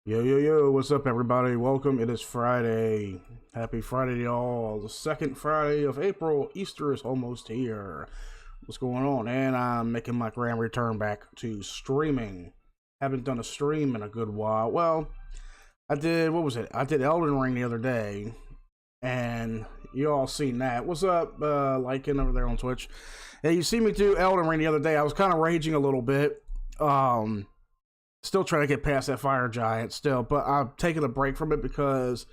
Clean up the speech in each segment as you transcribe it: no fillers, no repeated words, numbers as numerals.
Yo, yo, yo, what's up, everybody? Welcome. It is Friday. Happy Friday, y'all. The second Friday of April. Easter is almost here. What's going on? And I'm making my grand return back to streaming. Haven't done a stream in a good while. Well, I did, what was it? I did Elden Ring the other day, and you all seen that. What's up, Lycan over there on Twitch? Yeah, you see me do Elden Ring the other day. I was kind of raging a little bit. Still trying to get past that fire giant still, but I've taken a break from it because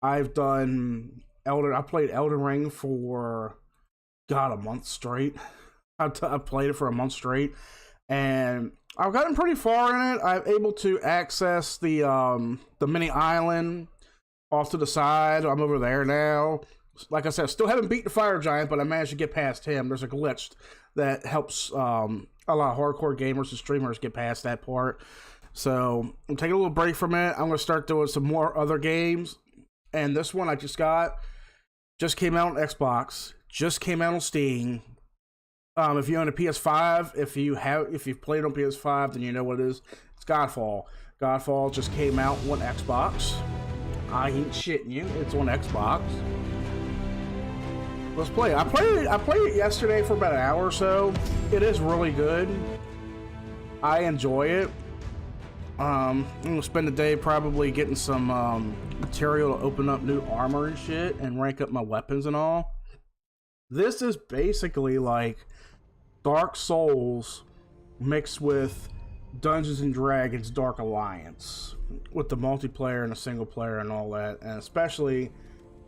I've done I played Elden Ring for a month straight. I played it for a month straight, and I've gotten pretty far in it. I'm able to access the mini island off to the side. I'm over there now. Like I said, I still haven't beat the fire giant, but I managed to get past him. There's a glitch that helps a lot of hardcore gamers and streamers get past that part. So I'm taking a little break from it. I'm going to start doing some more other games. And this one I just came out on Xbox, just came out on Steam. If you own a PS5, if you've played on PS5, then you know what it is. It's Godfall. Godfall just came out on Xbox. I ain't shitting you. It's on Xbox. Let's play it. I played it yesterday for about an hour or so. It is really good. I enjoy it. I'm gonna spend the day probably getting some material to open up new armor and shit and rank up my weapons and all. This is basically like Dark Souls mixed with Dungeons and Dragons Dark Alliance with the multiplayer and the single player and all that, and especially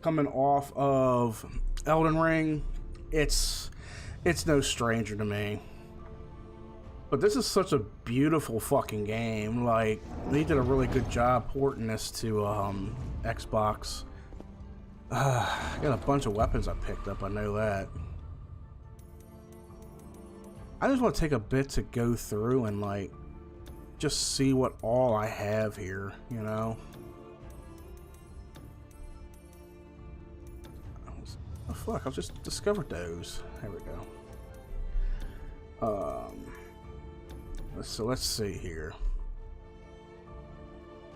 coming off of Elden Ring, it's no stranger to me. But this is such a beautiful fucking game. Like, they did a really good job porting this to Xbox. I got a bunch of weapons I picked up, I know that. I just want to take a bit to go through and like just see what all I have here, you know? Oh fuck, I just discovered those. There we go. So let's see here.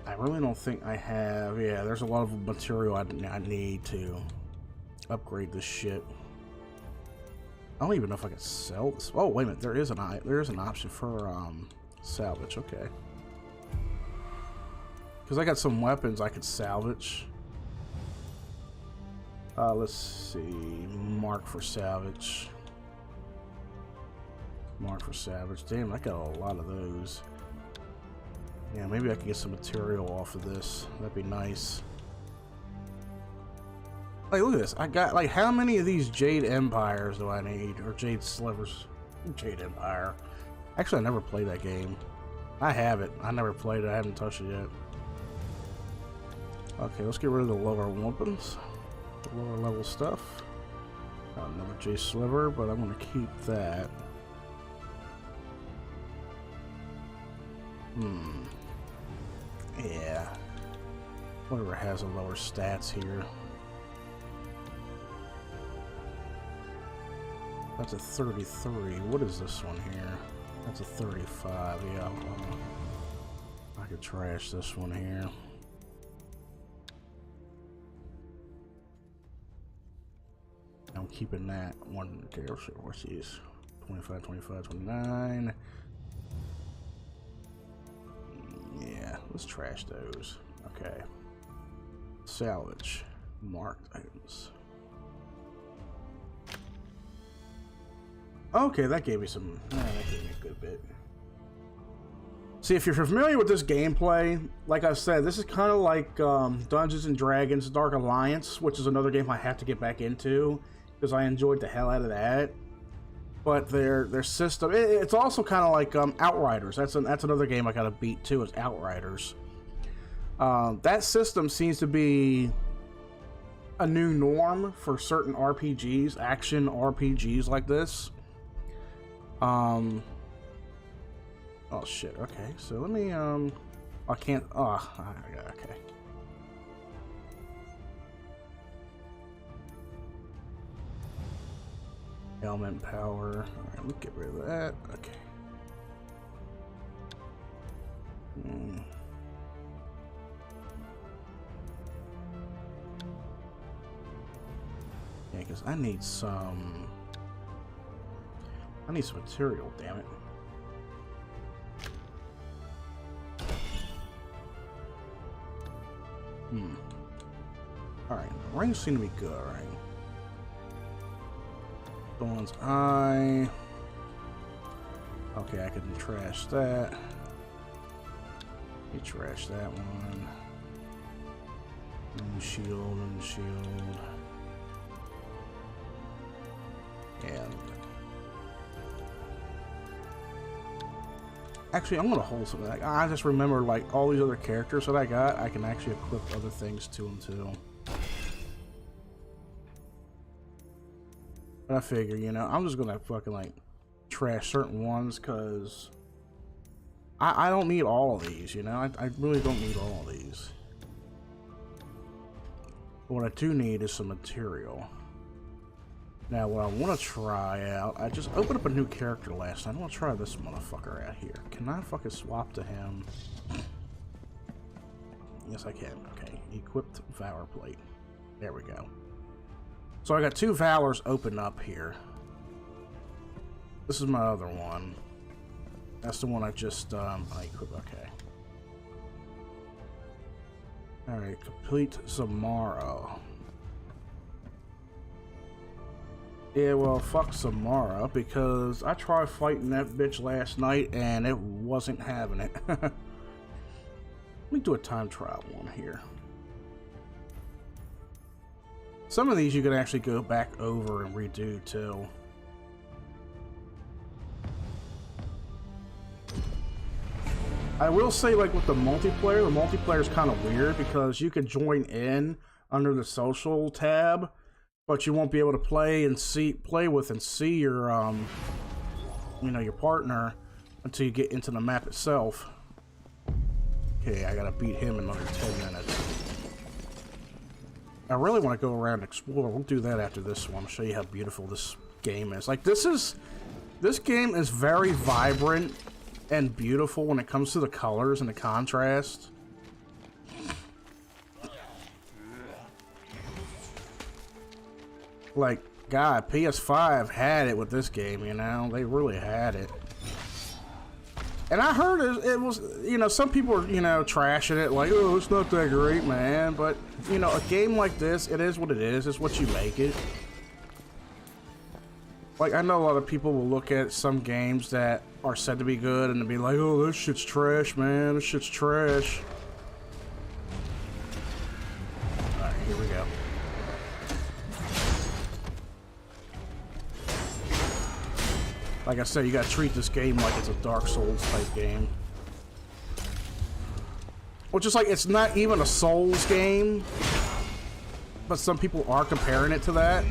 I really don't think I have... Yeah, there's a lot of material I need to upgrade this shit. I don't even know if I can sell this. Oh, wait a minute. There is an option for salvage. Okay. Because I got some weapons I could salvage. Let's see. Mark for salvage. Mark for salvage. Damn, I got a lot of those. Yeah, maybe I can get some material off of this. That'd be nice. Like, look at this. I got, like, how many of these Jade Empires do I need? Or Jade Slivers? Jade Empire. Actually, I never played that game. I have it. I never played it. I haven't touched it yet. Okay, let's get rid of the lower weapons. The lower level stuff. Got another Jade Sliver, but I'm going to keep that. Yeah. Whatever has a lower stats here. That's a 33. What is this one here? That's a 35. Yeah. I could trash this one here. I'm keeping that one. Okay, what's these? 25, 25, 29. Yeah, let's trash those. Okay. Salvage. Marked items. Okay, that gave me some... that gave me a good bit. See, if you're familiar with this gameplay, like I said, this is kind of like Dungeons and Dragons Dark Alliance, which is another game I have to get back into, because I enjoyed the hell out of that. But their system, it's also kind of like Outriders. That's another game I gotta beat too, is Outriders. That system seems to be a new norm for certain RPGs, action RPGs like this. Oh shit. Okay, so let me I can't. Oh, okay. Element power. Alright, let's get rid of that. Okay. because I need some material, damn it. Alright, rings seem to be good, alright. Dawn's Eye. Okay, I can trash that. You trash that one. And shield, and shield. And actually, I'm gonna hold something. I just remember, like, all these other characters that I got, I can actually equip other things to them too. But I figure, you know, I'm just gonna fucking like trash certain ones because I don't need all of these, you know. I really don't need all of these. But what I do need is some material. Now, what I want to try out, I just opened up a new character last night. I want to try this motherfucker out here. Can I fucking swap to him? Yes, I can. Okay, equipped Valor Plate. There we go. So I got 2 Valors open up here. This is my other one. That's the one I just I equipped. Okay. All right, complete Samara. Yeah, well, fuck Samara, because I tried fighting that bitch last night and it wasn't having it. Let me do a time trial one here. Some of these you can actually go back over and redo too. I will say, like, with the multiplayer is kind of weird because you can join in under the social tab, but you won't be able to play with and see your you know, your partner until you get into the map itself. Okay, I gotta beat him in under 10 minutes. I really want to go around and explore. We'll do that after this one. I'll show you how beautiful this game is. Like, this game is very vibrant and beautiful when it comes to the colors and the contrast. Like, God, PS5 had it with this game, you know? They really had it. And I heard it was, you know, some people are, you know, trashing it, like, oh, it's not that great, man. But, you know, a game like this, it is what it is. It's what you make it. Like, I know a lot of people will look at some games that are said to be good and be like, oh, this shit's trash, man. This shit's trash. Alright, here we go. Like I said, you gotta treat this game like it's a Dark Souls type game. Which is like, it's not even a Souls game, but some people are comparing it to that.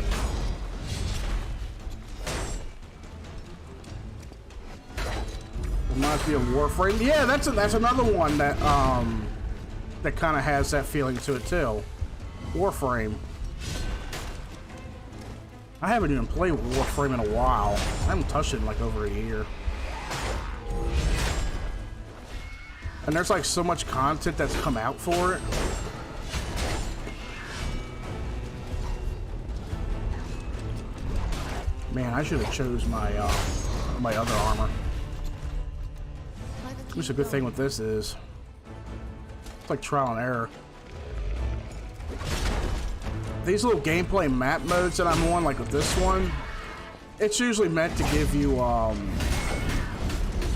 Reminds me of Warframe. Yeah, that's another one that that kind of has that feeling to it too. Warframe. I haven't even played Warframe in a while. I haven't touched it in like over a year. And there's like so much content that's come out for it. Man, I should have chose my my other armor. Which a good thing with this is, it's like trial and error. These little gameplay map modes that I'm on, like with this one, it's usually meant to give you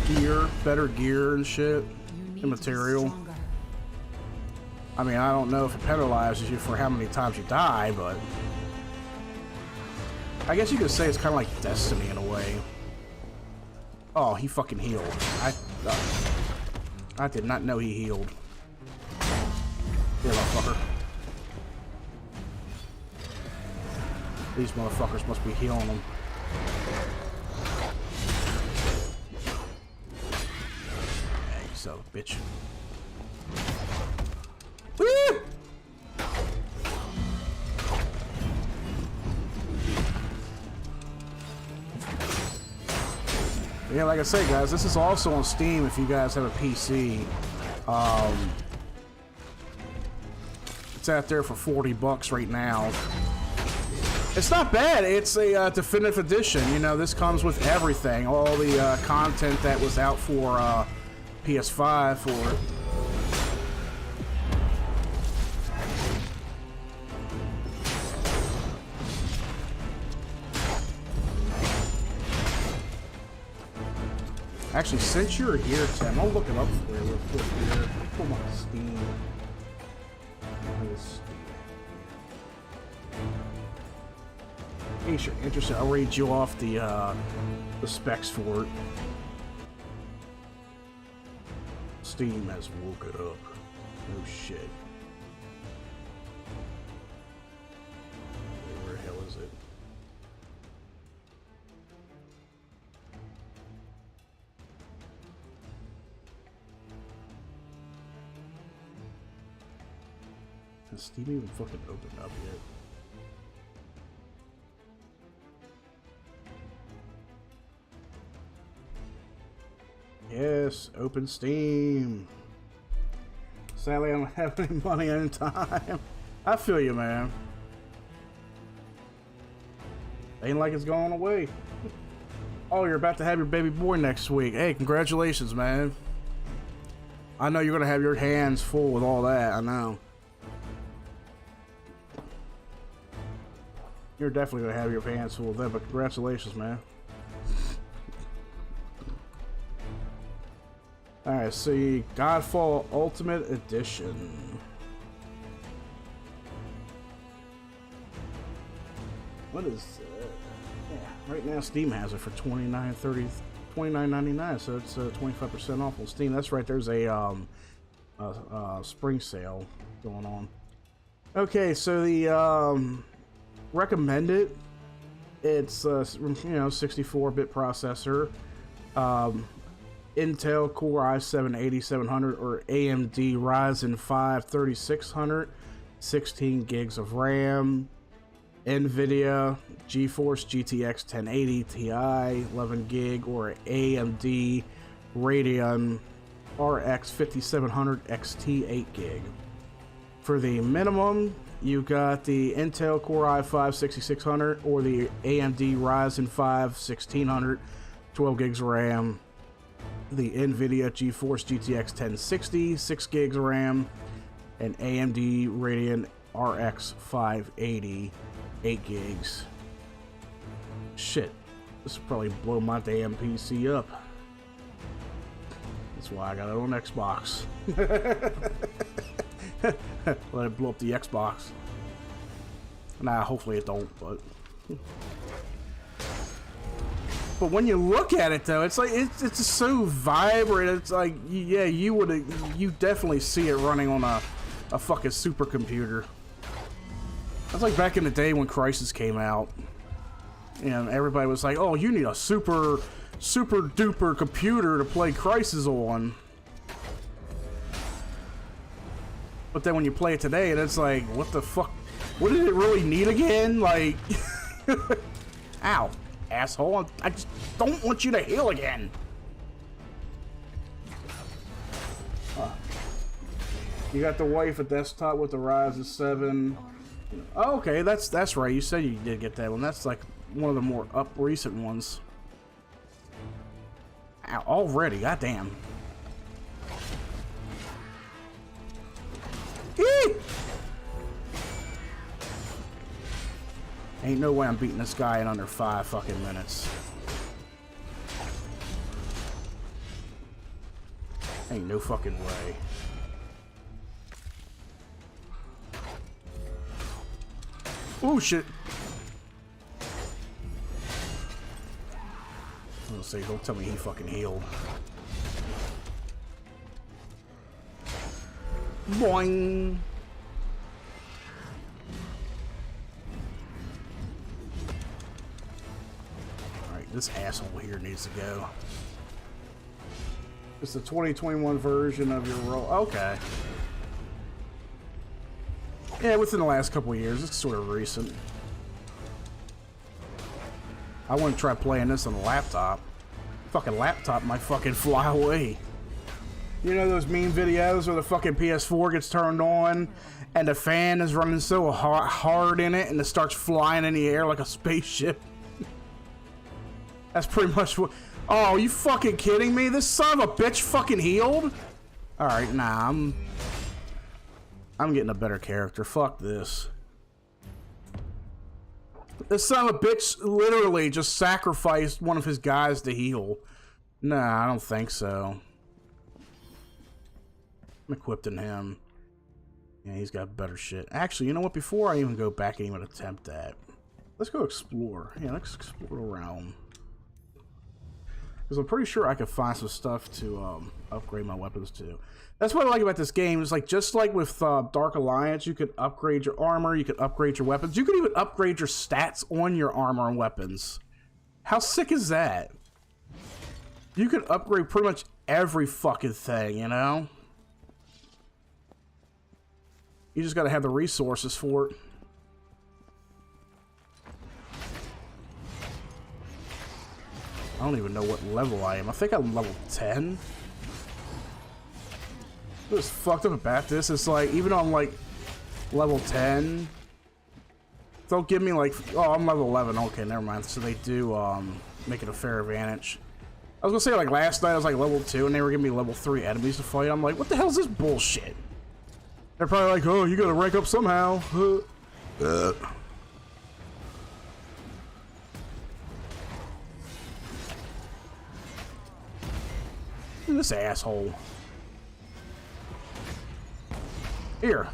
gear, better gear and shit, and material. I mean, I don't know if it penalizes you for how many times you die, but I guess you could say it's kind of like Destiny in a way. Oh, he fucking healed. I did not know he healed. Here, motherfucker. These motherfuckers must be healing them. Hey, you son of a bitch. Woo! Yeah, like I said, guys, this is also on Steam if you guys have a PC. It's out there for $40 right now. It's not bad. It's a definitive edition. You know, this comes with everything. All the content that was out for PS5 for it. Actually, since you're here, Tim, I'll look it up for you real quick here. Pull my Steam. In case you're interested, I'll read you off the specs for it. Steam has woke it up. No shit. Where the hell is it? Has Steam even fucking opened up yet? Yes, open Steam. Sadly, I don't have any money in time. I feel you, man. Ain't like it's going away. Oh, you're about to have your baby boy next week. Hey, congratulations, man. I know you're gonna have your hands full with all that. I know. You're definitely gonna have your hands full with that, but congratulations, man. Alright, see, Godfall Ultimate Edition. What is yeah, right now Steam has it for $29.99, so it's 25% off on Steam. That's right, there's a spring sale going on. Okay, so the recommended, it's you know, 64-bit processor, Intel Core i7-8700 or AMD Ryzen 5 3600, 16 gigs of RAM, NVIDIA GeForce GTX 1080 Ti 11 gig or AMD Radeon RX 5700 XT 8 gig. For the minimum, you got the Intel Core i5 6600 or the AMD Ryzen 5 1600, 12 gigs RAM, the NVIDIA GeForce GTX 1060, 6 gigs RAM, and AMD Radeon RX 580, 8 gigs. Shit, this will probably blow my damn PC up. That's why I got it on Xbox. Let it blow up the Xbox. Nah, hopefully it don't, but when you look at it though, it's like it's just so vibrant. It's like, yeah, you definitely see it running on a fucking supercomputer. That's like back in the day when Crysis came out, and everybody was like, "Oh, you need a super duper computer to play Crysis on." But then when you play it today, and it's like, what the fuck? What did it really need again? Like, ow, asshole! I just don't want you to heal again. You got the wife a desktop with the Ryzen 7. Oh, okay, that's right. You said you did get that one. That's like one of the more recent ones. Ow, already, goddamn. Eee! Ain't no way I'm beating this guy in under 5 fucking minutes. Ain't no fucking way. Oh shit. Let's see, don't tell me he fucking healed. Boing. Alright, this asshole here needs to go. It's the 2021 version of your role. Okay. Yeah, within the last couple of years. It's sort of recent. I want to try playing this on a laptop. Fucking laptop might fucking fly away. You know those meme videos where the fucking PS4 gets turned on and the fan is running so hard in it and it starts flying in the air like a spaceship? That's pretty much what... Oh, you fucking kidding me? This son of a bitch fucking healed? Alright, nah, I'm getting a better character. Fuck this. This son of a bitch literally just sacrificed one of his guys to heal. Nah, I don't think so. I'm equipping him. Yeah, he's got better shit. Actually, you know what? Before I even go back and even attempt that, let's go explore. Yeah, let's explore the realm. Because I'm pretty sure I could find some stuff to upgrade my weapons to. That's what I like about this game. Is like just like with Dark Alliance, you could upgrade your armor, you could upgrade your weapons, you could even upgrade your stats on your armor and weapons. How sick is that? You could upgrade pretty much every fucking thing, you know? You just gotta have the resources for it. I don't even know what level I am. I think I'm level 10. What's fucked up about this is like, even though I'm like level 10, they'll give me like, oh, I'm level 11. Okay, never mind. So they do make it a fair advantage. I was gonna say like last night I was like level 2 and they were giving me level 3 enemies to fight. I'm like, what the hell is this bullshit? They're probably like, oh, you gotta rank up somehow. This asshole. Here.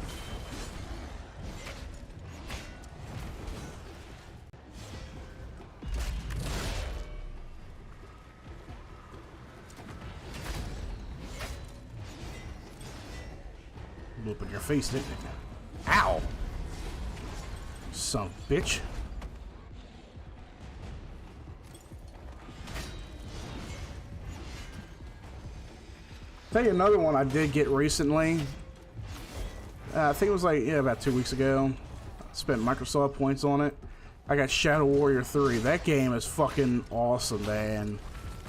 Blew up in your face, didn't it? Ow! Son of a bitch. Tell you another one I did get recently. I think it was like, yeah, about 2 weeks ago. Spent Microsoft points on it. I got Shadow Warrior 3. That game is fucking awesome, man.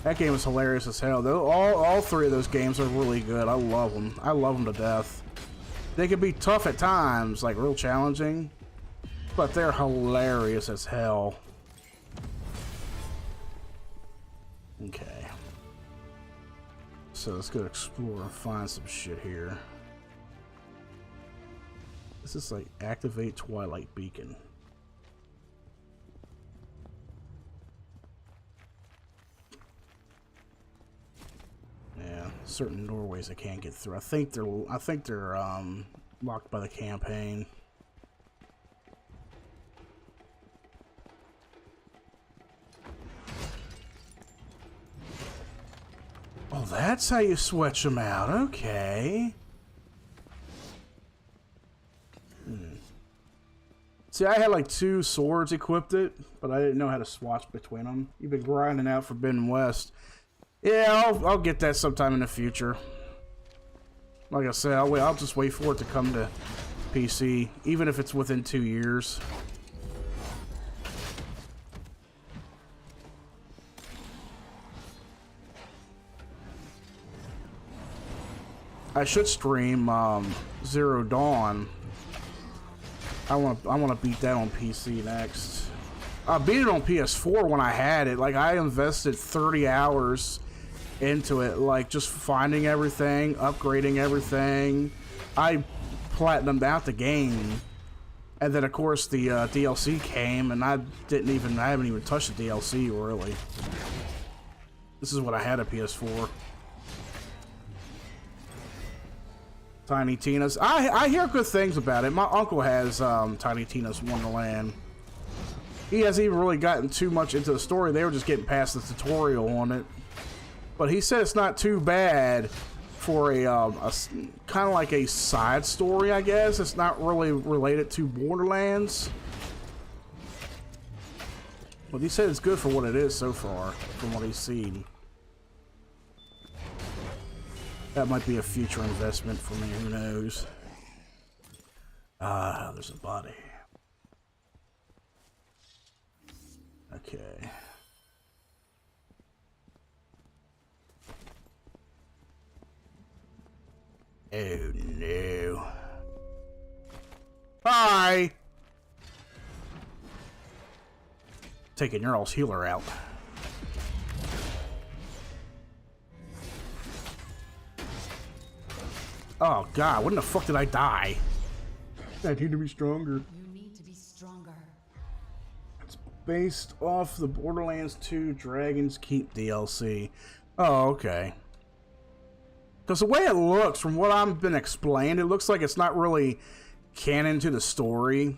That game is hilarious as hell. All three of those games are really good. I love them. I love them to death. They can be tough at times, like real challenging, but they're hilarious as hell. Okay. So let's go explore and find some shit here. This is like activate Twilight Beacon. Yeah, certain doorways I can't get through. I think they're locked by the campaign. Oh, that's how you switch them out. Okay. See, I had like 2 swords equipped it, but I didn't know how to swatch between them. You've been grinding out Forbidden West. Yeah, I'll get that sometime in the future. Like I said, I'll just wait for it to come to PC, even if it's within 2 years. I should stream Zero Dawn. I want to beat that on PC next. I beat it on PS4 when I had it. Like, I invested 30 hours into it, like just finding everything, upgrading everything. I platinumed out the game, and then of course the DLC came, and I haven't even touched the DLC really. This is what I had a PS4. Tiny Tina's. I hear good things about it. My uncle has Tiny Tina's Wonderland. He hasn't even really gotten too much into the story. They were just getting past the tutorial on it. But he said it's not too bad for a kind of like a side story, I guess. It's not really related to Borderlands. But he said it's good for what it is so far, from what he's seen. That might be a future investment for me, who knows? Ah, there's a body. Okay. Oh no. Hi! Taking your all's healer out. Oh god, when the fuck did I die? I need to be stronger. You need to be stronger. It's based off the Borderlands 2 Dragon's Keep DLC. Oh, okay. Because the way it looks, from what I've been explained, it looks like it's not really canon to the story.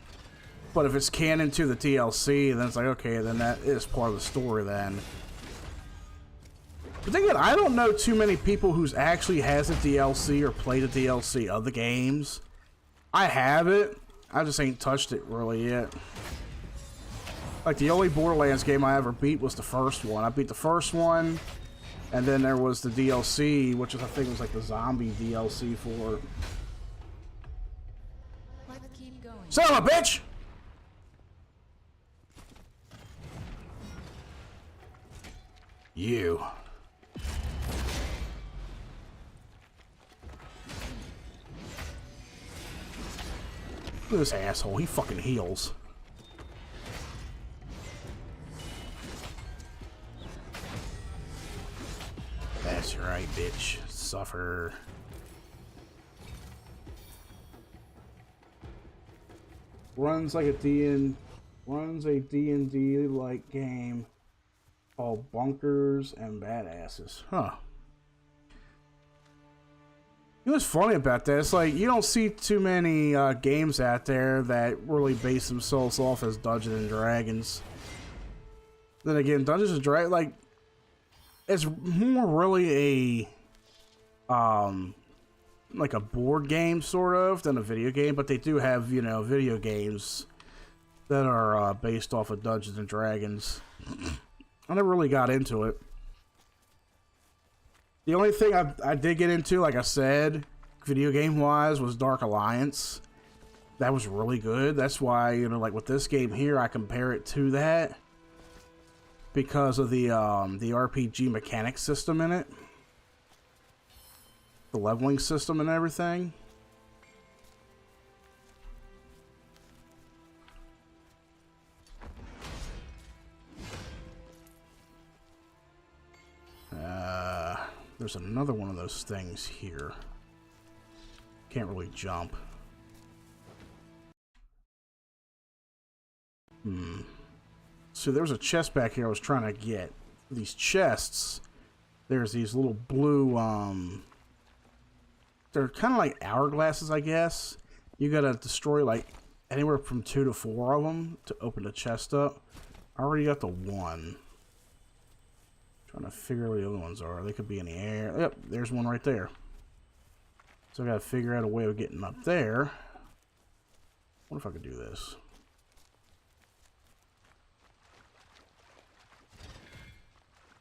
But if it's canon to the DLC, then it's like, okay, then that is part of the story then. But then again, I don't know too many people who's actually has the DLC or played the DLC of the games. I have it, I just ain't touched it really yet. Like, the only Borderlands game I ever beat was the first one. I beat the first one, and then there was the DLC, which is, I think was like the zombie DLC for it. Let's keep going. Son of a bitch! You. Look at this asshole, he fucking heals. That's right, bitch. Suffer. Runs a D&D like game called Bunkers and Badasses. Huh. You know what's funny about that? It's like you don't see too many games out there that really base themselves off as Dungeons and Dragons. Then again, Dungeons and Dragons, like, it's more really a like a board game sort of than a video game, but they do have, you know, video games that are based off of Dungeons and Dragons. I never really got into it. The only thing I did get into, like I said, video game wise, was Dark Alliance. That was really good. That's why, you know, like with this game here, I compare it to that because of the RPG mechanic system in it, the leveling system and everything. There's another one of those things here. Can't really jump. So there was a chest back here I was trying to get. These chests, there's these little blue, they're kind of like hourglasses, I guess. You gotta destroy like anywhere from 2 to 4 of them to open the chest up. I already got the one. Trying to figure out where the other ones are. They could be in the air. Yep, there's one right there. So I gotta figure out a way of getting up there. What if I could do this?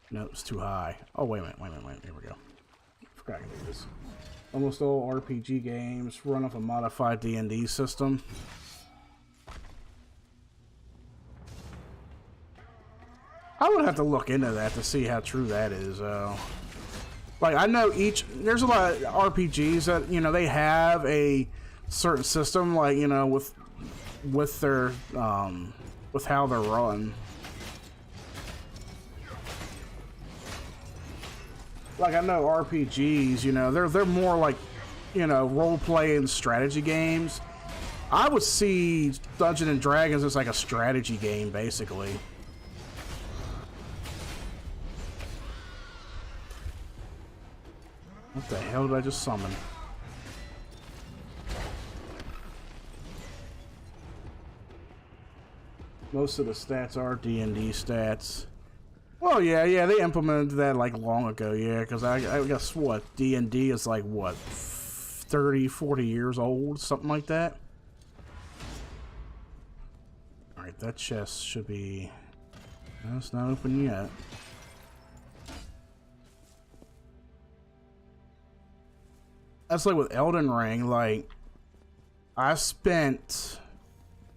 No, it's too high. Oh, wait a minute, wait a minute. Here we go. Forgot I could do this. Almost all RPG games run off a modified D&D system. I would have to look into that to see how true that is. Like, I know there's a lot of RPGs that, you know, they have a certain system, like, you know, with their, with how they're run. Like, I know RPGs, you know, they're more like, you know, role-play and strategy games. I would see Dungeons and Dragons as like a strategy game, basically. What the hell did I just summon? Most of the stats are D&D stats. Well, yeah, they implemented that like long ago, yeah, because I guess what, D&D is like, what, 30, 40 years old, something like that? Alright, that chest should be... No, it's not open yet. That's like with Elden Ring, like, I spent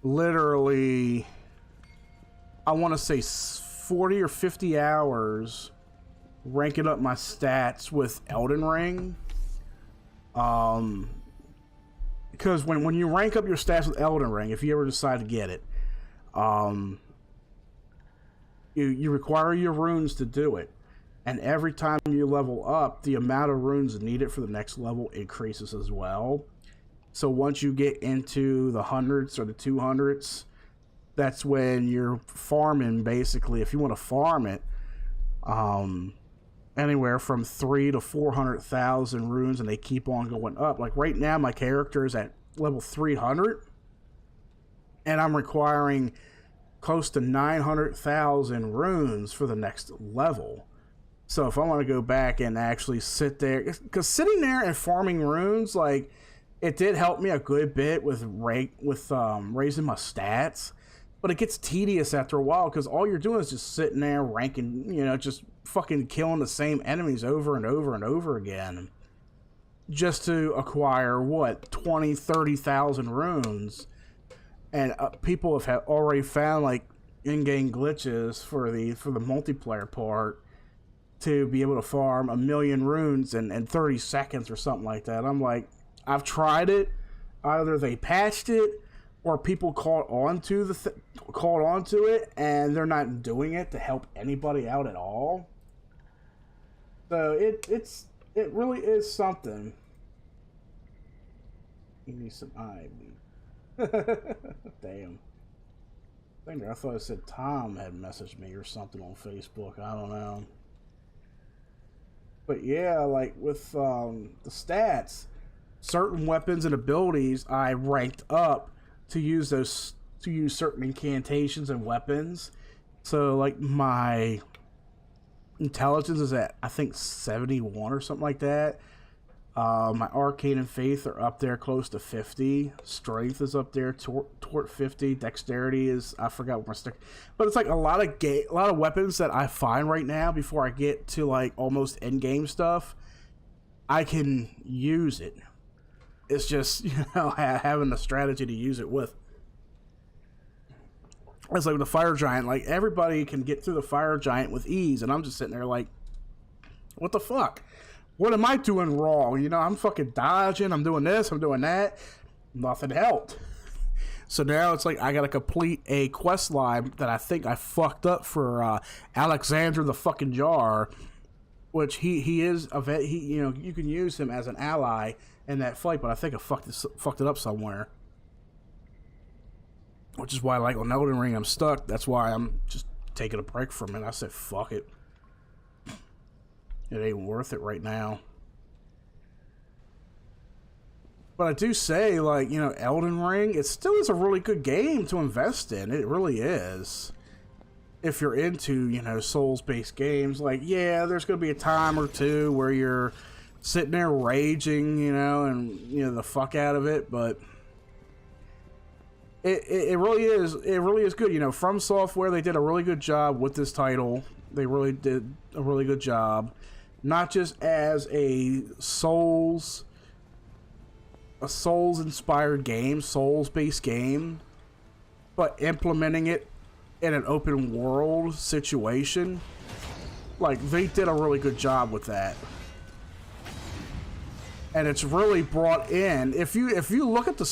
literally, I want to say 40 or 50 hours ranking up my stats with Elden Ring. Because when you rank up your stats with Elden Ring, if you ever decide to get it, you require your runes to do it. And every time you level up, the amount of runes needed for the next level increases as well. So once you get into the hundreds or the 200s, that's when you're farming, basically. If you want to farm it, anywhere from 300,000 to 400,000 runes, and they keep on going up. Like right now, my character is at level 300, and I'm requiring close to 900,000 runes for the next level. So if I want to go back and actually sit there, because sitting there and farming runes, like, it did help me a good bit with raising my stats, but it gets tedious after a while because all you're doing is just sitting there ranking, just fucking killing the same enemies over and over and over again just to acquire, 20, 30,000 runes. And people have already found, like, in-game glitches for the multiplayer part to be able to farm 1,000,000 runes in 30 seconds or something like that. I'm like, I've tried it. Either they patched it or people caught on to it, and they're not doing it to help anybody out at all. So it really is something. You need some ivy. Damn. I thought it said Tom had messaged me or something on Facebook. I don't know. But yeah, like with the stats, certain weapons and abilities I ranked up to use certain incantations and weapons. So like my intelligence is at, I think, 71 or something like that. My arcane and faith are up there close to 50. Strength is up there toward 50. Dexterity is, I forgot what my stick, but it's like a lot of weapons that I find right now before I get to like almost end game stuff. I can use it. It's just, having the strategy to use it with. It's like with the fire giant, like everybody can get through the fire giant with ease, and I'm just sitting there like, what the fuck? What am I doing wrong? I'm fucking dodging, I'm doing this, I'm doing that. Nothing helped. So now it's like I gotta complete a quest line that I think I fucked up for Alexander the fucking Jar, which he is a vet. You can use him as an ally in that fight, but I think I fucked it up somewhere. Which is why, like, on Elden Ring, I'm stuck. That's why I'm just taking a break from it. I said, fuck it. It ain't worth it right now. But I do say, like, Elden Ring, it still is a really good game to invest in. It really is. If you're into, Souls-based games, like, yeah, there's going to be a time or two where you're sitting there raging, and, the fuck out of it, but it really is good. From Software, they did a really good job with this title. They really did a really good job. Not just as a Souls-inspired game, Souls-based game, but implementing it in an open world situation. Like, they did a really good job with that. And it's really brought in, if you look at the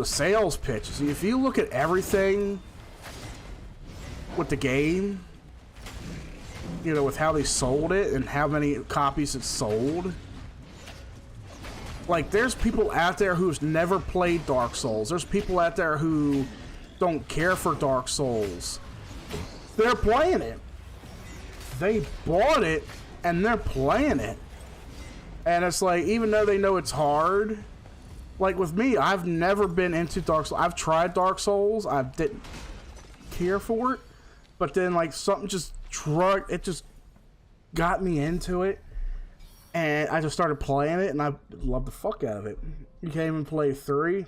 sales pitches, if you look at everything with the game, with how they sold it and how many copies it sold, like, there's people out there who's never played Dark Souls. There's people out there who don't care for Dark Souls. They're playing it. They bought it and they're playing it. And it's like, even though they know it's hard, like with me, I've never been into Dark Souls. I've tried Dark Souls. I didn't care for it. But then, like, something just got me into it. And I just started playing it, and I loved the fuck out of it. You can't even play 3.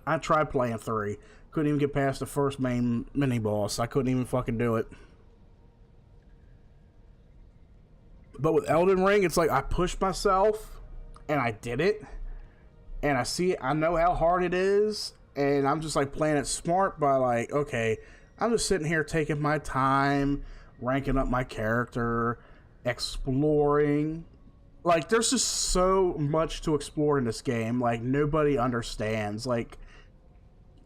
I tried playing 3. Couldn't even get past the first main mini-boss. I couldn't even fucking do it. But with Elden Ring, it's like I pushed myself, and I did it. And I know how hard it is, and I'm just, like, playing it smart by, like, okay, I'm just sitting here taking my time, ranking up my character, exploring. Like, there's just so much to explore in this game. Like, nobody understands. Like,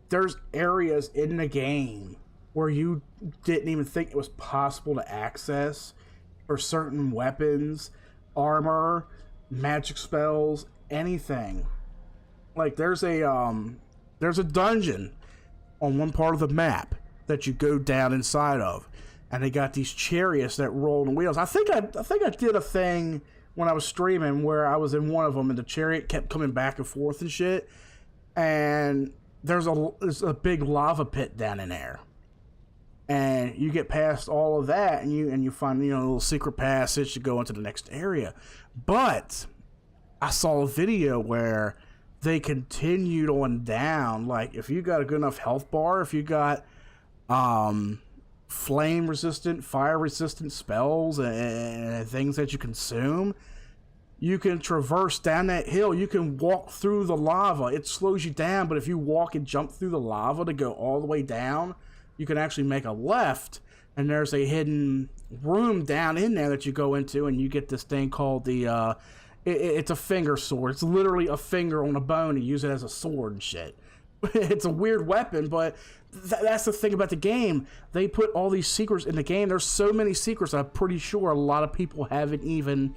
there's areas in the game where you didn't even think it was possible to access for certain weapons, armor, magic spells, anything. Like, there's a dungeon on one part of the map that you go down inside of, and they got these chariots that roll on wheels. I think I did a thing when I was streaming where I was in one of them, and the chariot kept coming back and forth and shit. And there's a big lava pit down in there, and you get past all of that, and you find a little secret passage to go into the next area. But I saw a video where they continued on down. Like, if you got a good enough health bar, if you got flame resistant, fire resistant spells and things that you consume, you can traverse down that hill. You can walk through the lava. It slows you down, but if you walk and jump through the lava to go all the way down, you can actually make a left, and there's a hidden room down in there that you go into, and you get this thing called the it's a finger sword. It's literally a finger on a bone, and use it as a sword and shit. It's a weird weapon, but that's the thing about the game. They put all these secrets in the game. There's so many secrets I'm pretty sure a lot of people haven't even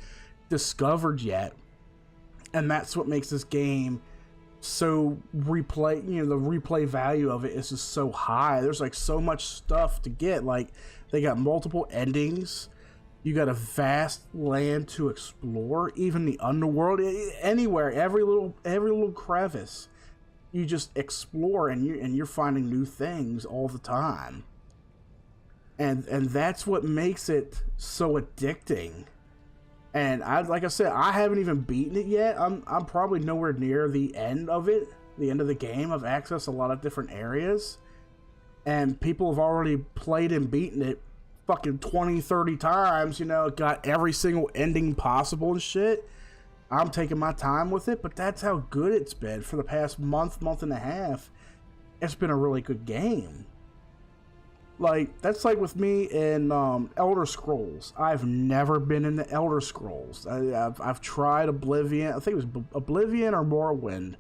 discovered yet. And that's what makes this game so the replay value of it is just so high. There's like so much stuff to get. Like, they got multiple endings. You got a vast land to explore, even the underworld, anywhere, every little crevice. You just explore, and you're finding new things all the time. And that's what makes it so addicting. And like I said, I haven't even beaten it yet. I'm probably nowhere near the end of it, the end of the game. I've accessed a lot of different areas, and people have already played and beaten it fucking 20, 30 times, got every single ending possible and shit. I'm taking my time with it, but that's how good it's been for the past month and a half. It's been a really good game. Like, that's like with me in Elder Scrolls. I've never been in the Elder Scrolls. I've tried Oblivion. I think it was Oblivion or Morrowind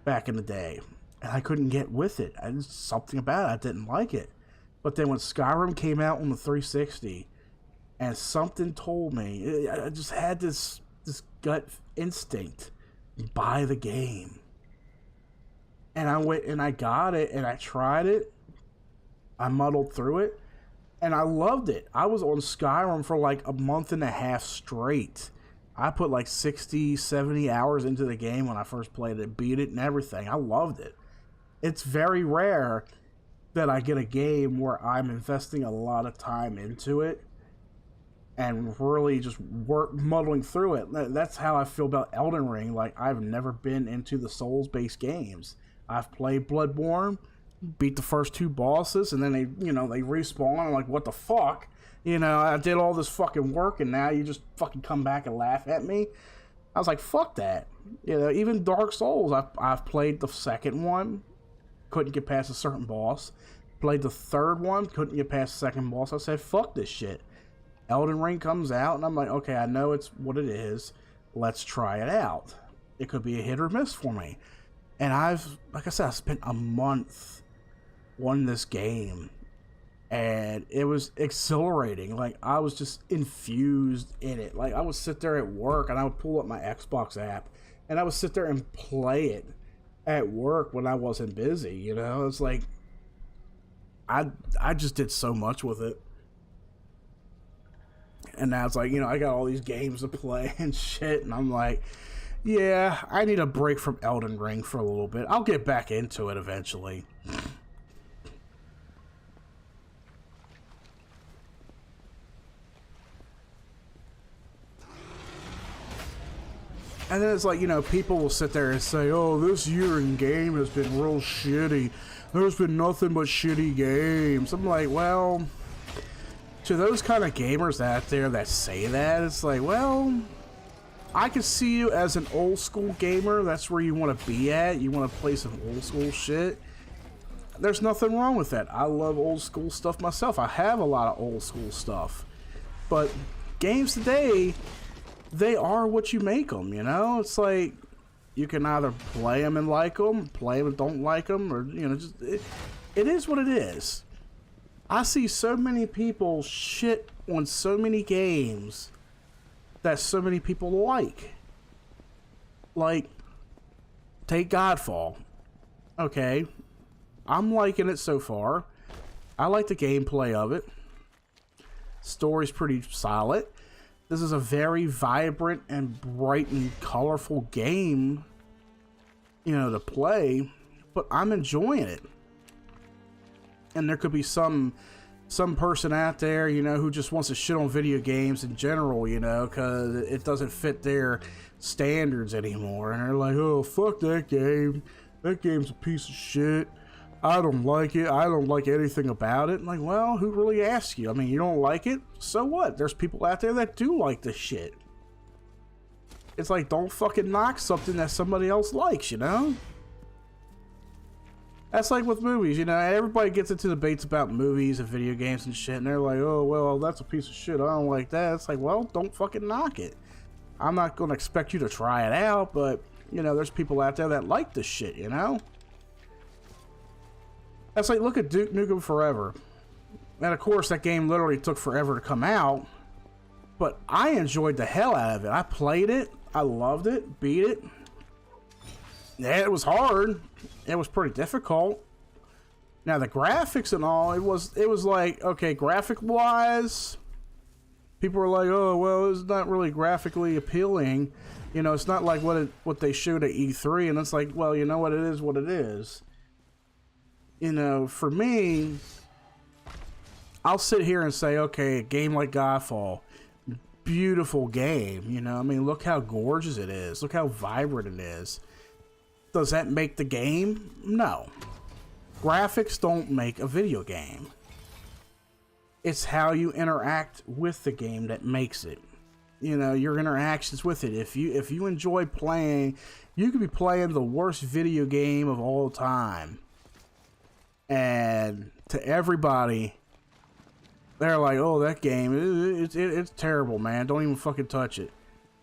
back in the day, and I couldn't get with it. Something about it, I didn't like it. But then when Skyrim came out on the 360, and something told me, I just had this gut instinct, buy the game. And I went and I got it, and I tried it. I muddled through it, and I loved it. I was on Skyrim for like a month and a half straight. I put like 60, 70 hours into the game when I first played it, beat it and everything. I loved it. It's very rare that I get a game where I'm investing a lot of time into it and really just muddling through it. That's how I feel about Elden Ring. Like, I've never been into the Souls-based games. I've played Bloodborne, beat the first two bosses, and then they respawn. I'm like, what the fuck? I did all this fucking work, and now you just fucking come back and laugh at me? I was like, fuck that. Even Dark Souls, I've played the second one, couldn't get past a certain boss. Played the third one, couldn't get past the second boss. I said, fuck this shit. Elden Ring comes out, and I'm like, okay, I know it's what it is. Let's try it out. It could be a hit or miss for me. And like I said, I spent a month on this game, and it was exhilarating. Like, I was just infused in it. Like, I would sit there at work, and I would pull up my Xbox app, and I would sit there and play it at work when I wasn't busy. It's like, I just did so much with it. And now it's like, I got all these games to play and shit, and I'm like, yeah, I need a break from Elden Ring for a little bit. I'll get back into it eventually. And then it's like, people will sit there and say, oh, this year in game has been real shitty. There's been nothing but shitty games. I'm like, well, to those kind of gamers out there that say that, it's like, well, I can see you as an old school gamer. That's where you want to be at. You want to play some old school shit. There's nothing wrong with that. I love old school stuff myself. I have a lot of old school stuff. But games today, they are what you make them, you know? It's like, you can either play them and like them, play them and don't like them, or, you know, just, it is what it is. I see so many people shit on so many games that so many people like. Like, take Godfall. Okay, I'm liking it so far. I like the gameplay of it. Story's pretty solid. This is a very vibrant and bright and colorful game, you know, to play, but I'm enjoying it. And there could be some person out there, you know, who just wants to shit on video games in general, you know, because it doesn't fit their standards anymore. And they're like, oh, fuck that game. That game's a piece of shit. I don't like it. I don't like anything about it. I'm like, well, who really asked you? I mean, you don't like it? So what? There's people out there that do like the shit. It's like, don't fucking knock something that somebody else likes, you know? That's like with movies, you know? Everybody gets into debates about movies and video games and shit, and they're like, oh, well, that's a piece of shit. I don't like that. It's like, well, don't fucking knock it. I'm not going to expect you to try it out, but, you know, there's people out there that like this shit, you know? That's like, look at Duke Nukem Forever. And of course, that game literally took forever to come out, but I enjoyed the hell out of it. I played it. I loved it. Beat it. Yeah, it was hard. It was pretty difficult. Now, the graphics and all, it was like, okay, graphic-wise, people were like, oh, well, it's not really graphically appealing. You know, it's not like what they showed at E3, and it's like, well, you know what, it is what it is. You know, for me, I'll sit here and say, okay, a game like Godfall, beautiful game, you know, I mean, look how gorgeous it is, look how vibrant it is. Does that make the game? No. Graphics don't make a video game. It's how you interact with the game that makes it. You know, your interactions with it. If you enjoy playing, you could be playing the worst video game of all time. And to everybody, they're like, oh, that game, it's terrible, man. Don't even fucking touch it.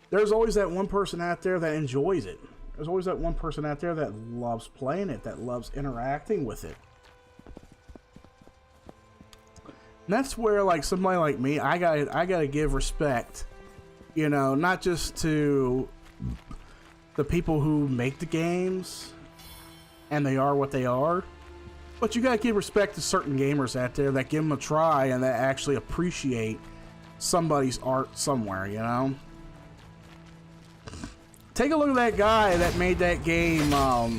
There's always that one person out there that enjoys it. There's always that one person out there that loves playing it, that loves interacting with it. And that's where, like, somebody like me, I gotta give respect, you know, not just to the people who make the games, and they are what they are, but you gotta give respect to certain gamers out there that give them a try and that actually appreciate somebody's art somewhere, you know? Take a look at that guy that made that game, oh,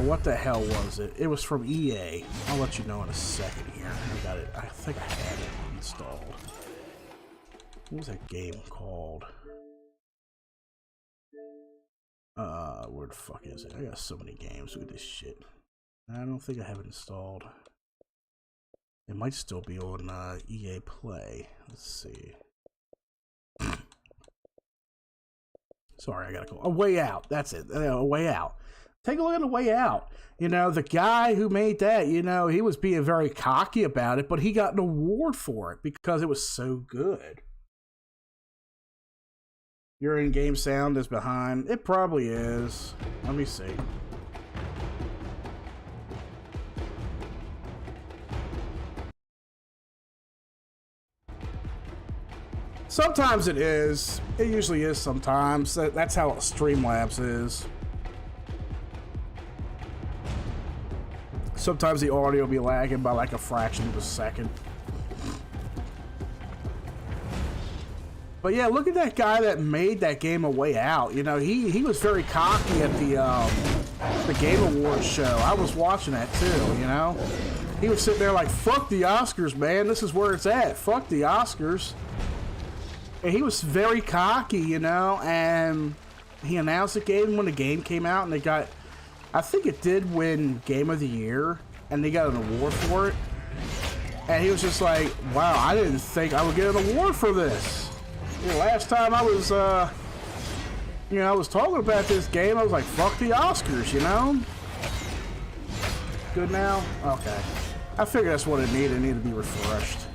what the hell was it? It was from EA. I'll let you know in a second here. I got it. I think I had it installed. What was that game called? Where the fuck is it? I got so many games. Look at this shit. I don't think I have it installed. It might still be on EA Play. Let's see. Sorry, I gotta go. A Way Out. That's it. A Way Out. Take a look at A Way Out. You know, the guy who made that, you know, he was being very cocky about it, but he got an award for it because it was so good. Your in-game sound is behind. It probably is. Let me see. Sometimes it is. It usually is sometimes. That's how Streamlabs is. Sometimes the audio will be lagging by like a fraction of a second. But yeah, look at that guy that made that game A Way Out. You know, he was very cocky at the Game Awards show. I was watching that too, you know. He was sitting there like, fuck the Oscars, man. This is where it's at. Fuck the Oscars. And he was very cocky, you know, and he announced the game when the game came out, and they got, I think it did win Game of the Year, and they got an award for it. And he was just like, wow, I didn't think I would get an award for this. You know, last time I was, you know, I was talking about this game, I was like, fuck the Oscars, you know? Good now? Okay. I figured that's what it needed. It needed to be refreshed.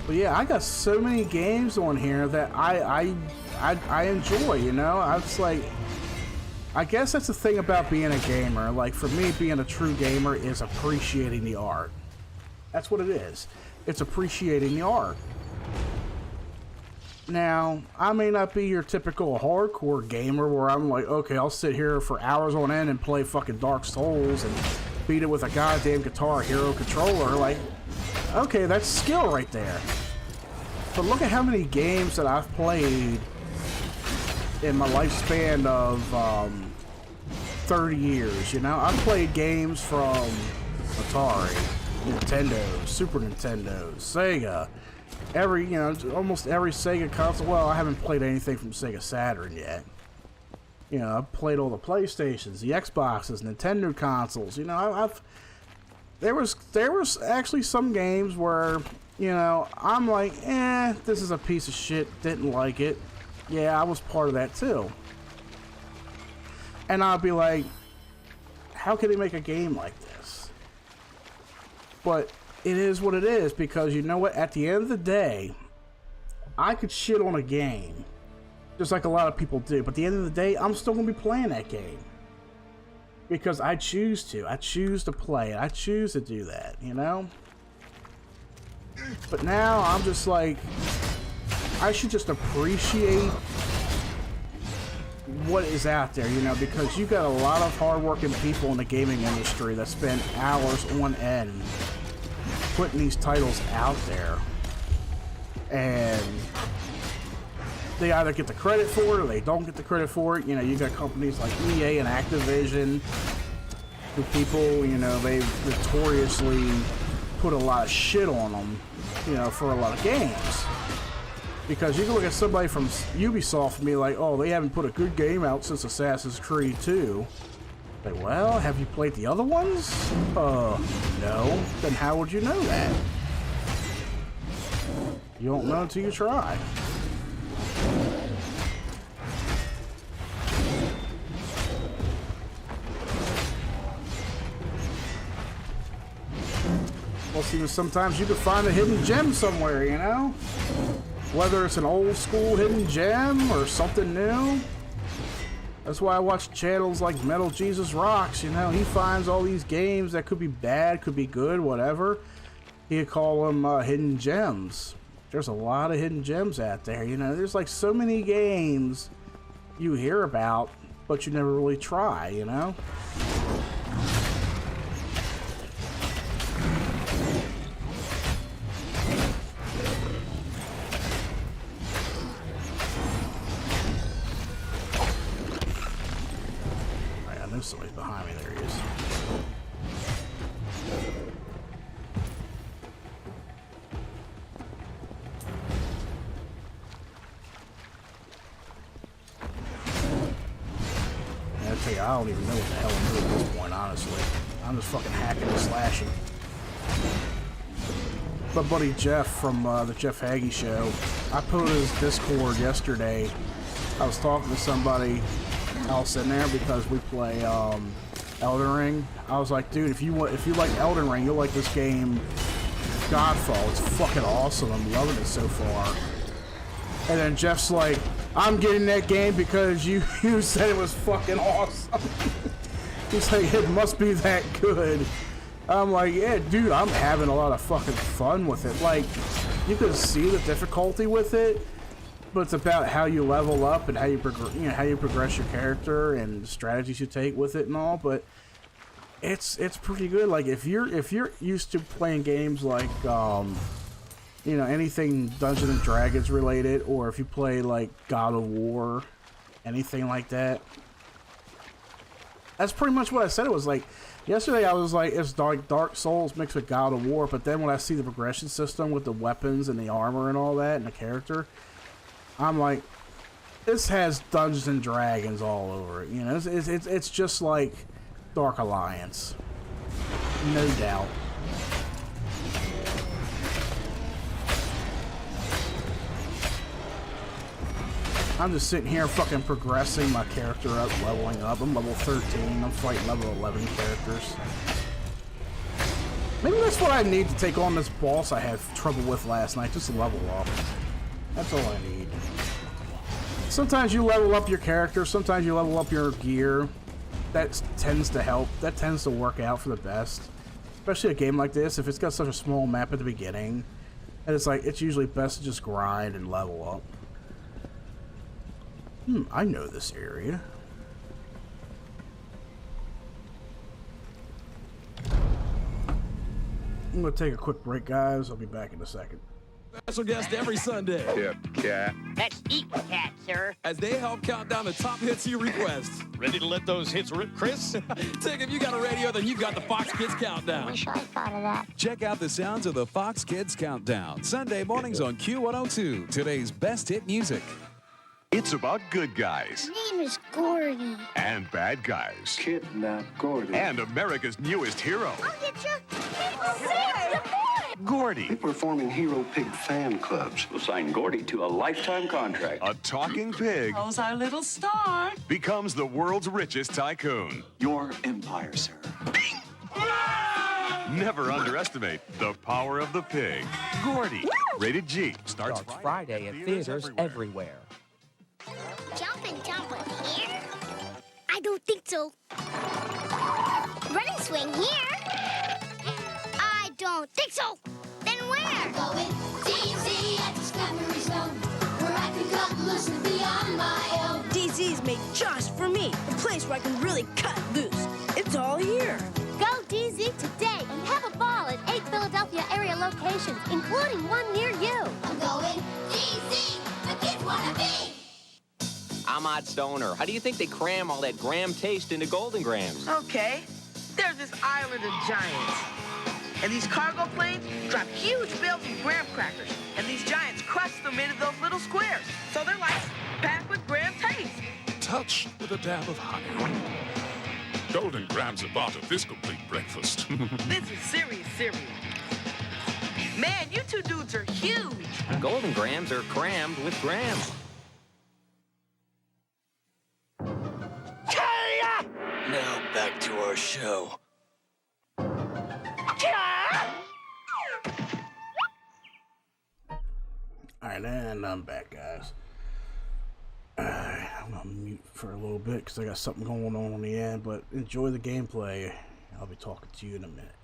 But yeah, I got so many games on here that I enjoy, you know? I was like, I guess that's the thing about being a gamer. Like, for me, being a true gamer is appreciating the art. That's what it is. It's appreciating the art. Now, I may not be your typical hardcore gamer where I'm like, okay, I'll sit here for hours on end and play fucking Dark Souls and beat it with a goddamn Guitar Hero controller. Like, okay, that's skill right there. But look at how many games that I've played in my lifespan of 30 years, you know? I've played games from Atari, Nintendo, Super Nintendo, Sega, almost every Sega console. Well, I haven't played anything from Sega Saturn yet. You know, I've played all the PlayStations, the Xboxes, Nintendo consoles. You know, there was actually some games where, you know, I'm like, this is a piece of shit, didn't like it. Yeah, I was part of that too. And I'll be like, how can they make a game like this? But it is what it is, because you know what? At the end of the day, I could shit on a game, just like a lot of people do. But at the end of the day, I'm still going to be playing that game. Because I choose to. I choose to play it. I choose to do that, you know? But now, I'm just like, I should just appreciate what is out there, you know? Because you got a lot of hardworking people in the gaming industry that spend hours on end putting these titles out there, and they either get the credit for it or they don't get the credit for it. You know, you got companies like EA and Activision, who people, you know, they notoriously put a lot of shit on them, you know, for a lot of games. Because you can look at somebody from Ubisoft and be like, oh, they haven't put a good game out since Assassin's Creed 2. Like, well, have you played the other ones? No. Then how would you know that? You don't know until you try. Plus, even sometimes you can find a hidden gem somewhere, you know? Whether it's an old school hidden gem or something new. That's why I watch channels like Metal Jesus Rocks, you know? He finds all these games that could be bad, could be good, whatever. He'd call them hidden gems. There's a lot of hidden gems out there, you know? There's like so many games you hear about, but you never really try, you know? Somebody's behind me. There he is. I tell you, I don't even know what the hell I'm doing at this point, honestly. I'm just fucking hacking and slashing. My buddy Jeff from the Jeff Hagee Show, I put his Discord yesterday. I was talking to somebody else in there because we play Elden Ring. I was like, dude, if you like Elden Ring, you'll like this game, Godfall. It's fucking awesome. I'm loving it so far. And then Jeff's like, I'm getting that game because you said it was fucking awesome. He's like, it must be that good. I'm like, yeah, dude, I'm having a lot of fucking fun with it. Like, you can see the difficulty with it, but it's about how you level up and how you how you progress your character and the strategies you take with it and all. But it's pretty good. Like, if you're used to playing games like you know, anything Dungeons and Dragons related, or if you play like God of War, anything like that, that's pretty much what I said it was like. Yesterday I was like, it's Dark Souls mixed with God of War, but then when I see the progression system with the weapons and the armor and all that and the character, I'm like, this has Dungeons and Dragons all over it. You know, it's just like Dark Alliance, no doubt. I'm just sitting here fucking progressing my character up, leveling up. I'm level 13. I'm fighting level 11 characters. Maybe that's what I need to take on this boss I had trouble with last night, just to level up. That's all I need. Sometimes you level up your character, sometimes you level up your gear. That tends to help. That tends to work out for the best. Especially a game like this, if it's got such a small map at the beginning, and it's like, it's usually best to just grind and level up. I know this area. I'm gonna take a quick break, guys. I'll be back in a second. Special guest every Sunday. Yep, cat. Let's eat cat, sir. As they help count down the top hits you request. Ready to let those hits rip, Chris? Tick, if you got a radio, then you've got the Fox Kids Countdown. Wish I thought of that. Check out the sounds of the Fox Kids Countdown, Sunday mornings on Q102, today's best hit music. It's about good guys His name is Gordy. and bad guys Kidnap Gordy. and America's newest hero, I'll get you. Save the boy. Gordy, We're forming Hero Pig fan clubs. We'll sign Gordy to a lifetime contract. a talking pig, How's our little star? becomes the world's richest tycoon. Your empire, sir. Never underestimate the power of the pig. Gordy, rated G, starts Friday at theaters everywhere. Jumping here? I don't think so. Running swing here? I don't think so. Then where? Going DZ at Discovery Zone, where I can cut loose and be on my own. DZ's made just for me, a place where I can really cut loose. It's all here. Go DZ today and have a ball at 8 Philadelphia area locations, including one near you. I'm going DZ. The kids want to be. I'm Odd Stoner. How do you think they cram all that graham taste into Golden Grams? Okay, there's this island of giants. And these cargo planes drop huge bales of graham crackers. And these giants crush them into those little squares. So they're like packed with graham taste. Touch with a dab of honey. Golden Grams are part of this complete breakfast. This is serious cereal. Man, you two dudes are huge. Golden Grams are crammed with grams. Now back to our show. Alright, and I'm back, guys. Alright, I'm gonna mute for a little bit because I got something going on the end, but enjoy the gameplay. I'll be talking to you in a minute.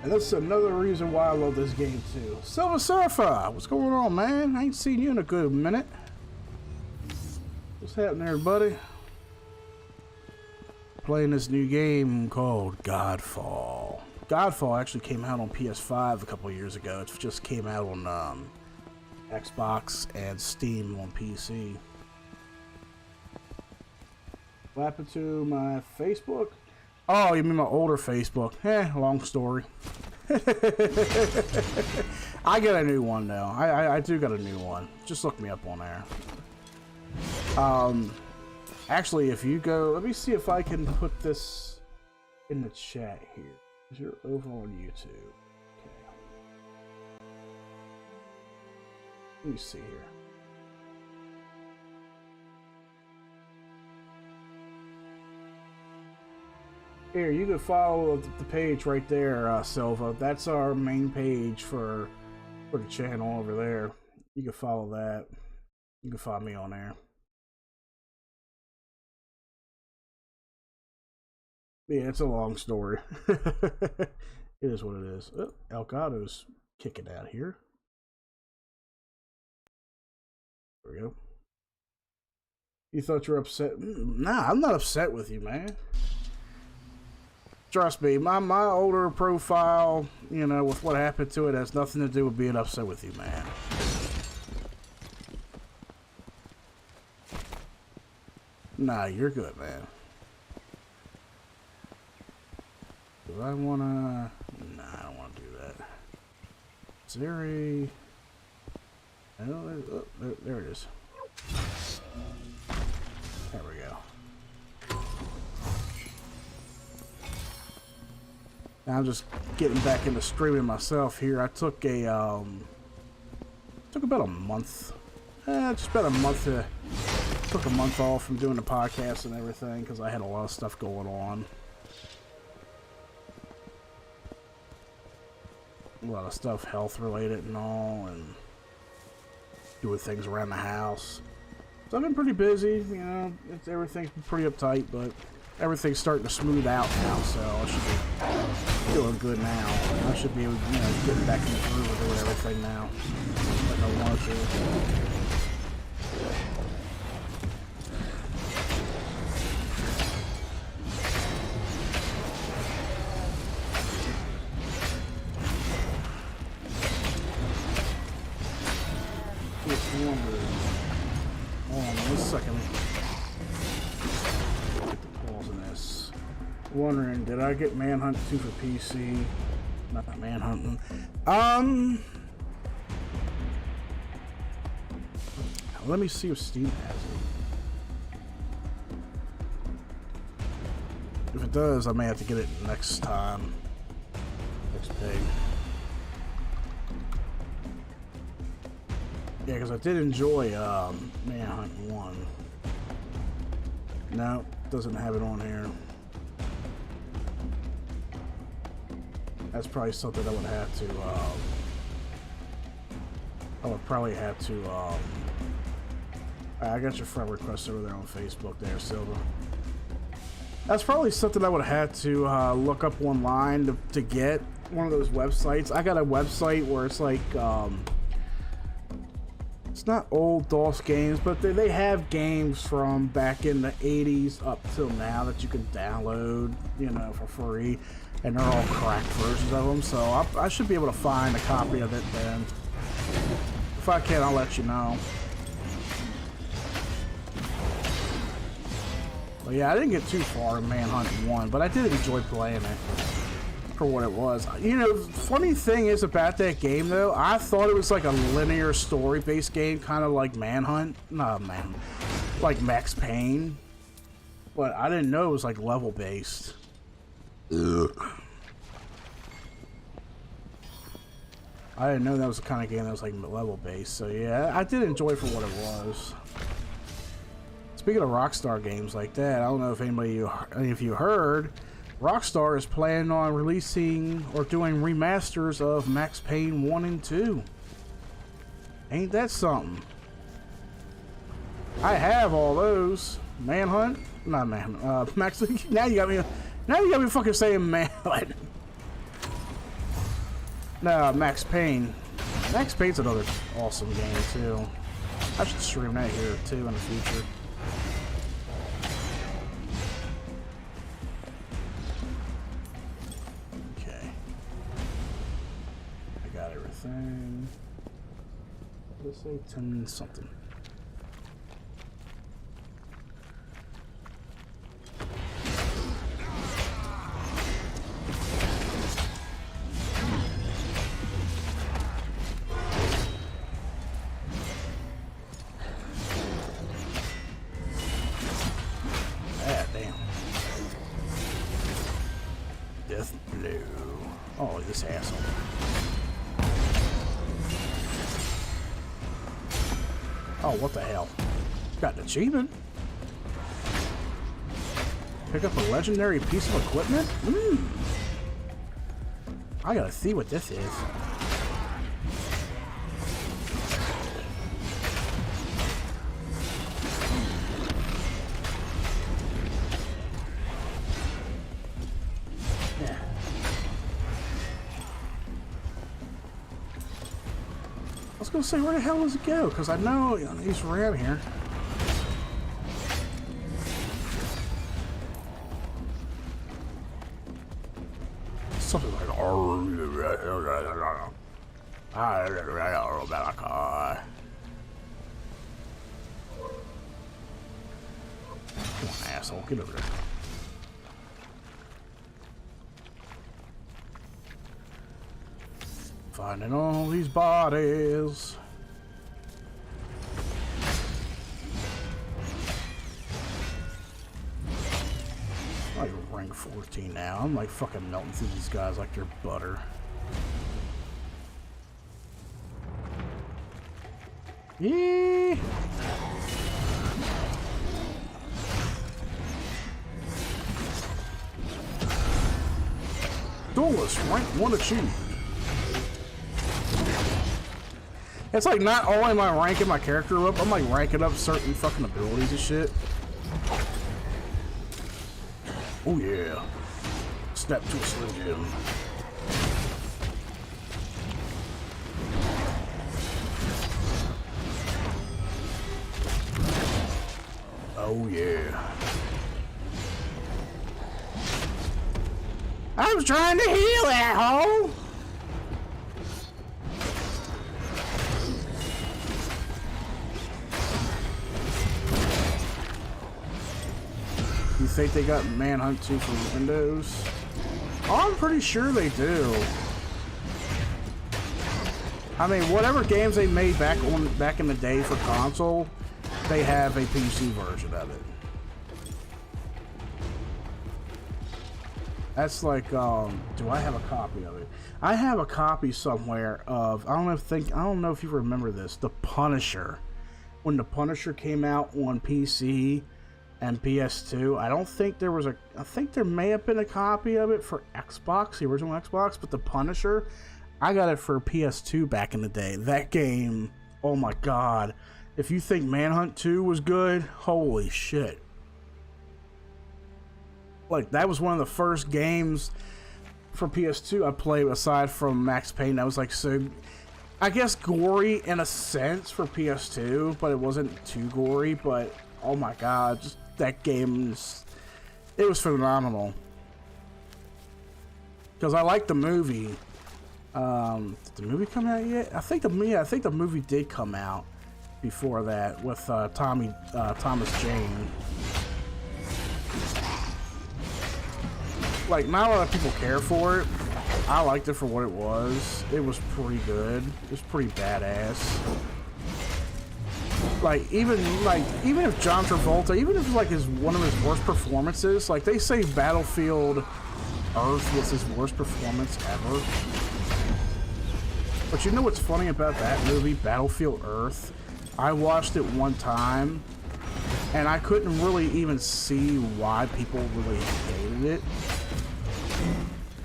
And that's another reason why I love this game too. Silver Surfer, what's going on, man? I ain't seen you in a good minute. What's happening, everybody? Playing this new game called Godfall. Godfall actually came out on PS5 a couple years ago. It just came out on Xbox and Steam on PC. What happened to my Facebook? Oh, you mean my older Facebook? Long story. I got a new one now. I do got a new one. Just look me up on there. Actually, if you go, let me see if I can put this in the chat here. 'Cause you're over on YouTube. Okay. Let me see here. Here, you can follow the page right there, Silva. That's our main page for the channel over there. You can follow that. You can find me on there. Yeah, it's a long story. It is what it is. Oh, Elgato's kicking out here. There we go. You thought you were upset? Nah, I'm not upset with you, man. Trust me, my older profile, you know, with what happened to it, has nothing to do with being upset with you, man. Nah, you're good, man. Do I wanna... Nah, I don't wanna do that. Is there a... Oh, there it is. There we go. Now I'm just getting back into streaming myself here. I took a took about a month, just about a month took a month off from doing the podcast and everything because I had a lot of stuff going on. A lot of stuff health related and all, and doing things around the house. So I've been pretty busy, you know. Everything's been pretty uptight, but everything's starting to smooth out now, so I should be doing good now. I should be, you know, getting back in the groove of doing everything now, like I want to. Wondering, did I get Manhunt 2 for PC? Not Manhunting. Let me see if Steam has it. If it does, I may have to get it next time. Next pig. Yeah, because I did enjoy Manhunt 1. No, doesn't have it on here. That's probably something I would have to, I would probably have to, I got your friend request over there on Facebook there, Silva. That's probably something I would have to, look up online to get one of those websites. I got a website where it's like, it's not old DOS games, but they have games from back in the 80s up till now that you can download, you know, for free. And they're all cracked versions of them, so I should be able to find a copy of it then. If I can, I'll let you know. But yeah, I didn't get too far in Manhunt 1, but I did enjoy playing it for what it was. You know, the funny thing is about that game, though, I thought it was like a linear story-based game, kind of like Manhunt. No, man, like Max Payne. But I didn't know it was like level-based. I didn't know that was the kind of game that was like level based, so yeah, I did enjoy it for what it was. Speaking of Rockstar games like that, I don't know if any of you heard, Rockstar is planning on releasing or doing remasters of Max Payne 1 and 2. Ain't that something? I have all those. Manhunt? Not Manhunt. Max. Now you got me fucking saying Manhunt. No, Max Payne. Max Payne's another awesome game too. I should stream that here too in the future. Okay. I got everything. Let's say 10 something. Oh, what the hell? Got an achievement. Pick up a legendary piece of equipment? I gotta see what this is. Yeah. I was gonna say, where the hell does it go? Because I know he's around here. Something like come on, asshole, get over there. Finding all these bodies. I'm like rank 14 now. I'm like fucking melting through these guys like they're butter. Yeah. Duelist rank 1 achieved. It's like not only am I ranking my character up, I'm like ranking up certain fucking abilities and shit. Oh yeah. Step to a Slim Jim. Oh yeah. I was trying to heal, asshole! You think they got Manhunt 2 for Windows? Oh, I'm pretty sure they do. I mean, whatever games they made back in the day for console, they have a PC version of it. That's like, do I have a copy of it? I have a copy somewhere of, I don't know if you remember this, The Punisher. When The Punisher came out on PC and PS2, I don't think there was I think there may have been a copy of it for Xbox, the original Xbox, but The Punisher, I got it for PS2 back in the day. That game, oh my god. If you think Manhunt 2 was good, holy shit. Like, that was one of the first games for PS2 I played aside from Max Payne. That was like, so, I guess gory in a sense for PS2, but it wasn't too gory, but oh my god, just that game, it was phenomenal. Because I liked the movie. Did the movie come out yet? I think the movie did come out before that with Thomas Jane. Like, not a lot of people care for it. I liked it for what it was. It was pretty good. It was pretty badass. Like, even if John Travolta, even if like one of his worst performances, like they say Battlefield Earth was his worst performance ever. But you know what's funny about that movie, Battlefield Earth? I watched it one time, and I couldn't really even see why people really hated it.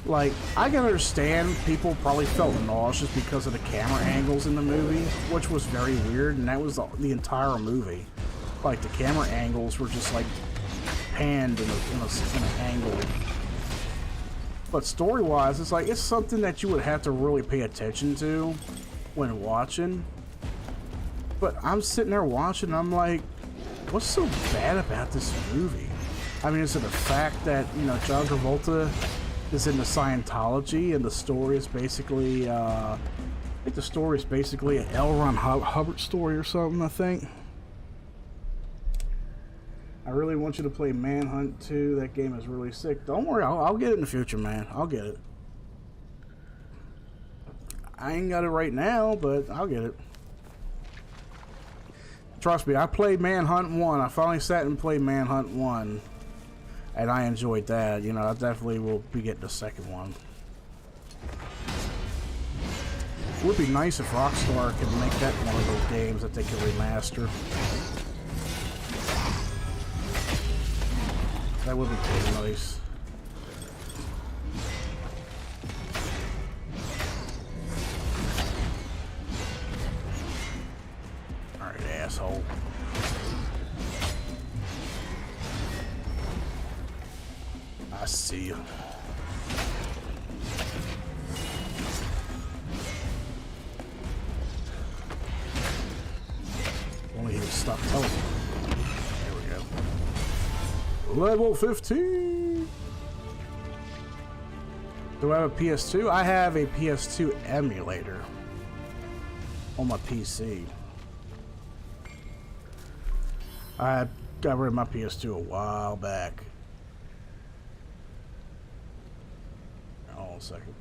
Like, I can understand people probably felt nauseous because of the camera angles in the movie, which was very weird, and that was the entire movie. Like, the camera angles were just, like, panned in an angle. But story-wise, it's like, it's something that you would have to really pay attention to when watching. But I'm sitting there watching, and I'm like, what's so bad about this movie? I mean, is it the fact that, you know, John Travolta is into Scientology, and the story is basically, I think the story is basically an L. Ron Hubbard story or something, I think. I really want you to play Manhunt 2. That game is really sick. Don't worry, I'll get it in the future, man. I'll get it. I ain't got it right now, but I'll get it. Trust me, I played Manhunt 1. I finally sat and played Manhunt 1. And I enjoyed that. You know, I definitely will be getting the second one. It would be nice if Rockstar could make that one of those games that they could remaster. That would be pretty nice. Alright, asshole. I see you. Only he would stop telling me. There we go. Level 15. Do I have a PS2? I have a PS2 emulator on my PC. I got rid of my PS2 a while back. Hold on a second.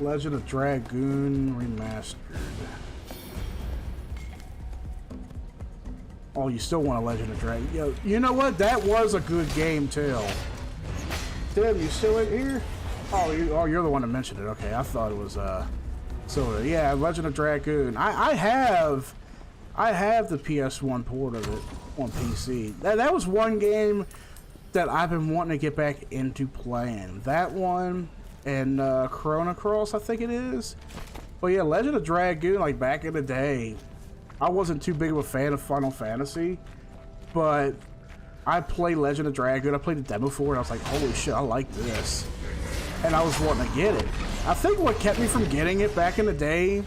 Legend of Dragoon Remastered. Oh, you still want a Legend of Dragoon? Yo, you know what? That was a good game too. Tim, you still in here? Oh, you're the one that mentioned it. Okay, I thought it was so yeah, Legend of Dragoon. I have the PS1 port of it on PC. That was one game that I've been wanting to get back into playing. That one. And Chrono Cross, I think it is. But yeah, Legend of Dragoon, like back in the day, I wasn't too big of a fan of Final Fantasy, but I played Legend of Dragoon. I played the demo for it. I was like, holy shit, I like this. And I was wanting to get it. I think what kept me from getting it back in the day,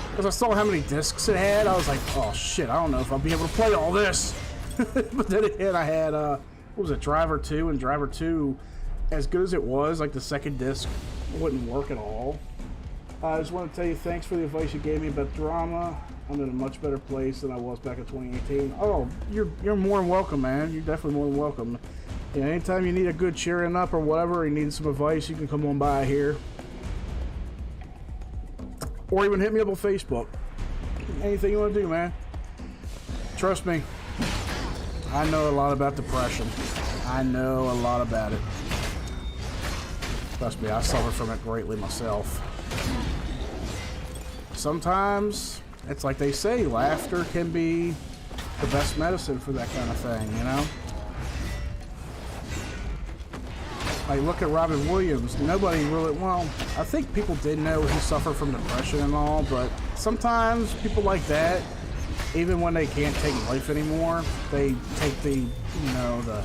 because I saw how many discs it had, I was like, oh shit, I don't know if I'll be able to play all this. But then again, I had, what was it, Driver 2, and Driver 2, as good as it was, like the second disc wouldn't work at all. I just want to tell you thanks for the advice you gave me about drama. I'm in a much better place than I was back in 2018. Oh, you're more than welcome, man. You're definitely more than welcome. Yeah, anytime you need a good cheering up or whatever, or you need some advice, you can come on by here. Or even hit me up on Facebook. Anything you want to do, man. Trust me, I know a lot about depression. I know a lot about it. Trust me, I suffer from it greatly myself. Sometimes, it's like they say, laughter can be the best medicine for that kind of thing, you know? Like, look at Robin Williams. Nobody really, well, I think people did know he suffered from depression and all, but sometimes people like that, even when they can't take life anymore, they take the, you know, the,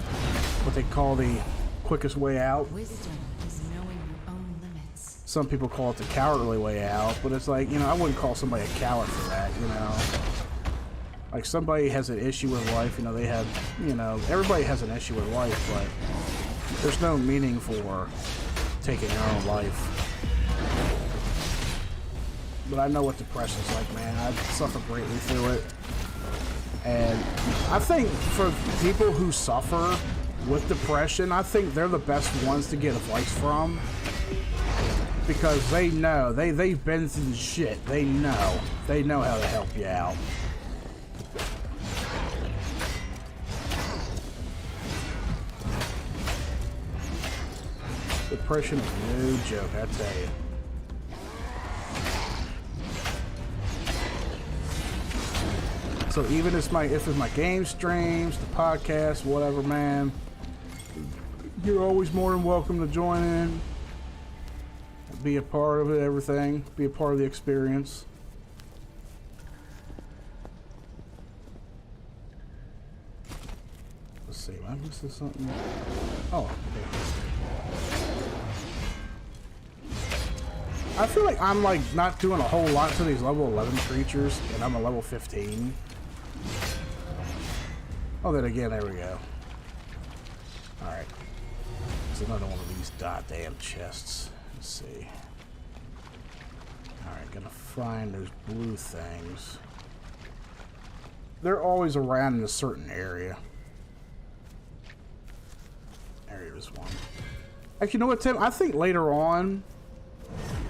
what they call the quickest way out. Wisdom is knowing your own limits. Some people call it the cowardly way out, but it's like, you know, I wouldn't call somebody a coward for that, you know. Like, somebody has an issue with life, you know, they have, you know, everybody has an issue with life, but there's no meaning for taking your own life. But I know what depression's like, man. I suffer greatly through it. And I think for people who suffer with depression, I think they're the best ones to get advice from. Because they know, they've been through the shit. They know how to help you out. Depression is no joke, I tell you. So even if it's my game streams, the podcast, whatever, man, you're always more than welcome to join in, be a part of it, everything, be a part of the experience. Let's see, am I missing something? Oh, okay. I feel like I'm like not doing a whole lot to these level 11 creatures, and I'm a level 15. Oh, then again, there we go. Alright. There's another one of these goddamn chests. Let's see. find those blue things. They're always around in a certain area. There's one. Actually, you know what, Tim? I think later on,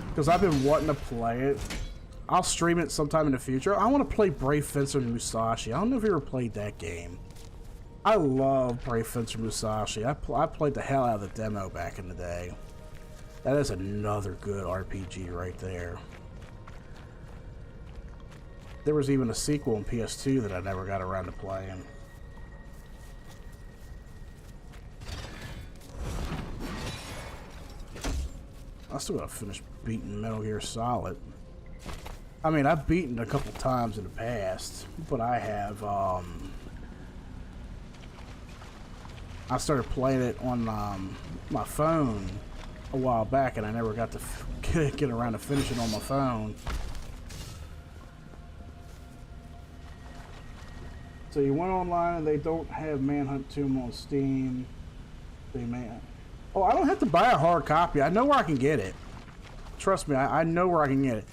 because I've been wanting to play it, I'll stream it sometime in the future. I want to play Brave Fencer Musashi. I don't know if you ever played that game. I love Brave Fencer Musashi. I played the hell out of the demo back in the day. That is another good RPG right there. There was even a sequel in PS2 that I never got around to playing. I still gotta finish beating Metal Gear Solid. I mean, I've beaten it a couple times in the past, but I have, I started playing it on my phone a while back, and I never got to get around to finishing on my phone. So you went online and they don't have Manhunt 2 on Steam. They may. Oh, I don't have to buy a hard copy. I know where I can get it. Trust me, I know where I can get it.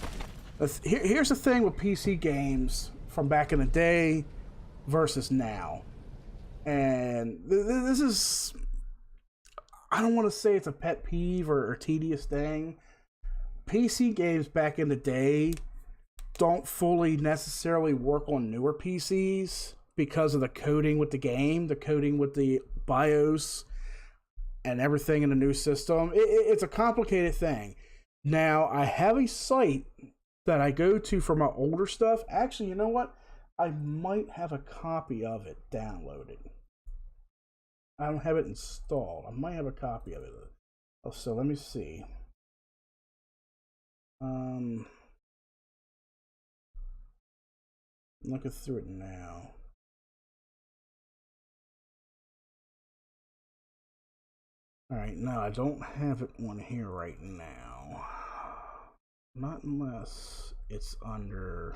Here's the thing with PC games from back in the day versus now. And this is... I don't want to say it's a pet peeve or tedious thing. PC games back in the day don't fully necessarily work on newer PCs because of the coding with the game, the coding with the BIOS, and everything in the new system. It's a complicated thing. Now, I have a site that I go to for my older stuff. Actually, you know what? I might have a copy of it downloaded. I don't have it installed. I might have a copy of it. Oh, so let me see. Looking through it now. Alright, no, I don't have it on here right now. Not unless it's under...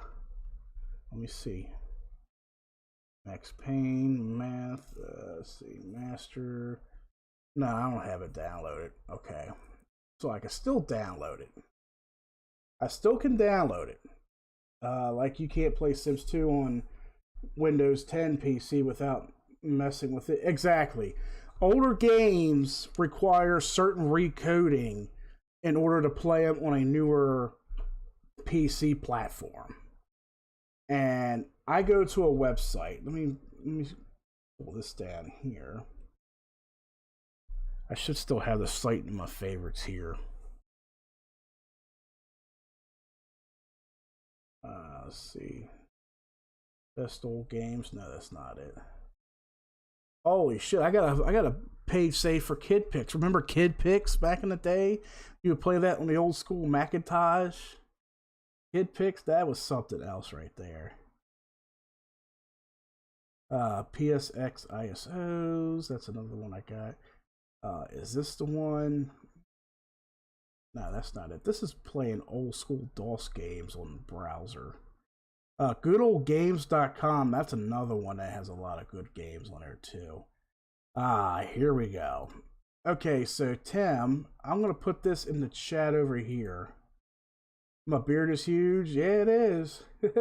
Let me see. Max Payne, Math, let's see, Master. No, I don't have it downloaded. Okay. So I can still download it. I still can download it. Like you can't play Sims 2 on Windows 10 PC without messing with it. Exactly. Older games require certain recoding in order to play them on a newer PC platform. And I go to a website. Let me pull this down here. I should still have the site in my favorites here. Let's see. Best old games. No, that's not it. Holy shit! I got a page saved for Kid Picks. Remember Kid Picks back in the day? You would play that on the old school Macintosh. Kid Picks. That was something else right there. PSX ISOs. That's another one I got. Is this the one? No, that's not it. This is playing old school DOS games on the browser. Goodoldgames.com. That's another one that has a lot of good games on there too. Here we go. Okay, so Tim, I'm gonna put this in the chat over here. My beard is huge. Yeah, it is. All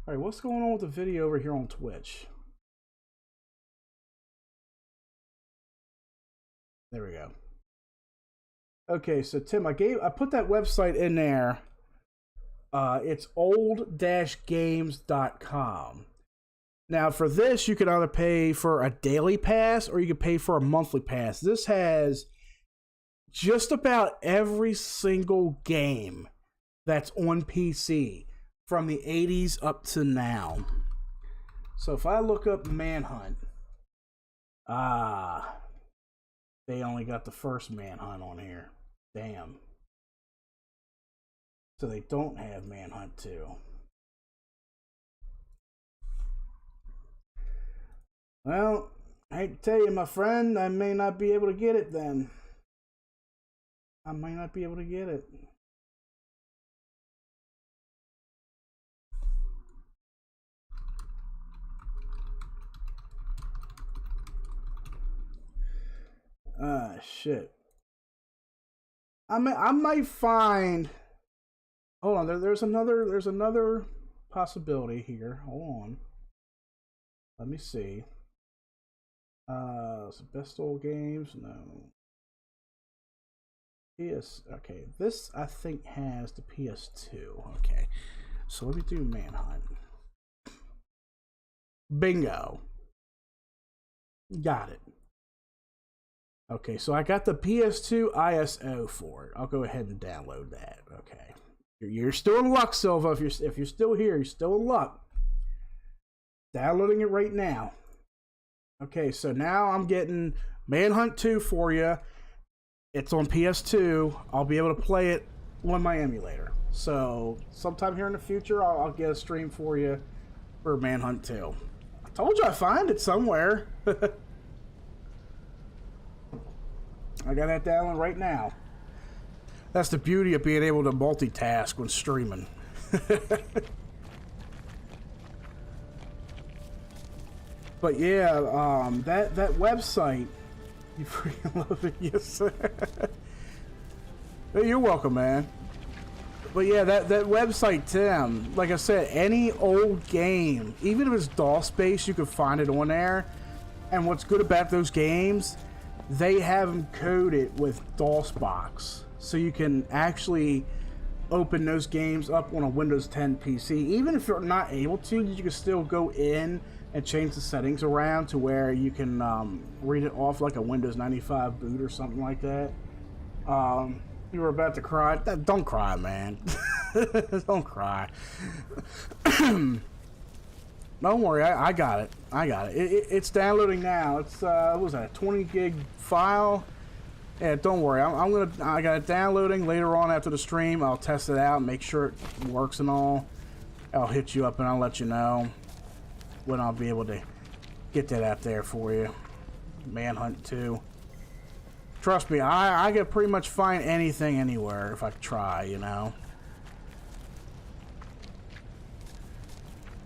right, what's going on with the video over here on Twitch? There we go. Okay, so Tim, I put that website in there. It's old-games.com. Now, for this, you can either pay for a daily pass or you can pay for a monthly pass. This has just about every single game that's on PC from the 80s up to now. So if I look up Manhunt, they only got the first Manhunt on here. Damn. So they don't have Manhunt 2. Well, I hate to tell you, my friend, I may not be able to get it then. I might not be able to get it. Shit. I might find Hold on, there's another possibility here. Hold on. Let me see. So best old games? No. Okay, this I think has the PS2. Okay. So let me do Manhunt. Bingo. Got it. Okay, so I got the PS2 ISO for it. I'll go ahead and download that. Okay. You're still in luck, Silva. If you're still here, you're still in luck. Downloading it right now. Okay, so now I'm getting Manhunt 2 for you. It's on PS2. I'll be able to play it on my emulator. So sometime here in the future, I'll get a stream for you for Manhunt 2. I told you I'd find it somewhere. I got that download right now. That's the beauty of being able to multitask when streaming. But yeah, that website, you freaking love it, yes sir. Hey, you're welcome, man. But yeah, that website, Tim, like I said, any old game, even if it's DOS-based, you can find it on there. And what's good about those games, they have them coded with DOSBox. So you can actually open those games up on a Windows 10 PC. Even if you're not able to, you can still go in and change the settings around to where you can read it off like a Windows 95 boot or something like that. You were about to cry. Don't cry, man. Don't cry. Don't worry, I got it. It's downloading now. It's what was that, a 20 gig file? Yeah, don't worry. I got it downloading later on after the stream. I'll test it out, make sure it works and all. I'll hit you up and I'll let you know when I'll be able to get that out there for you. Manhunt 2. Trust me, I can pretty much find anything anywhere if I try, you know.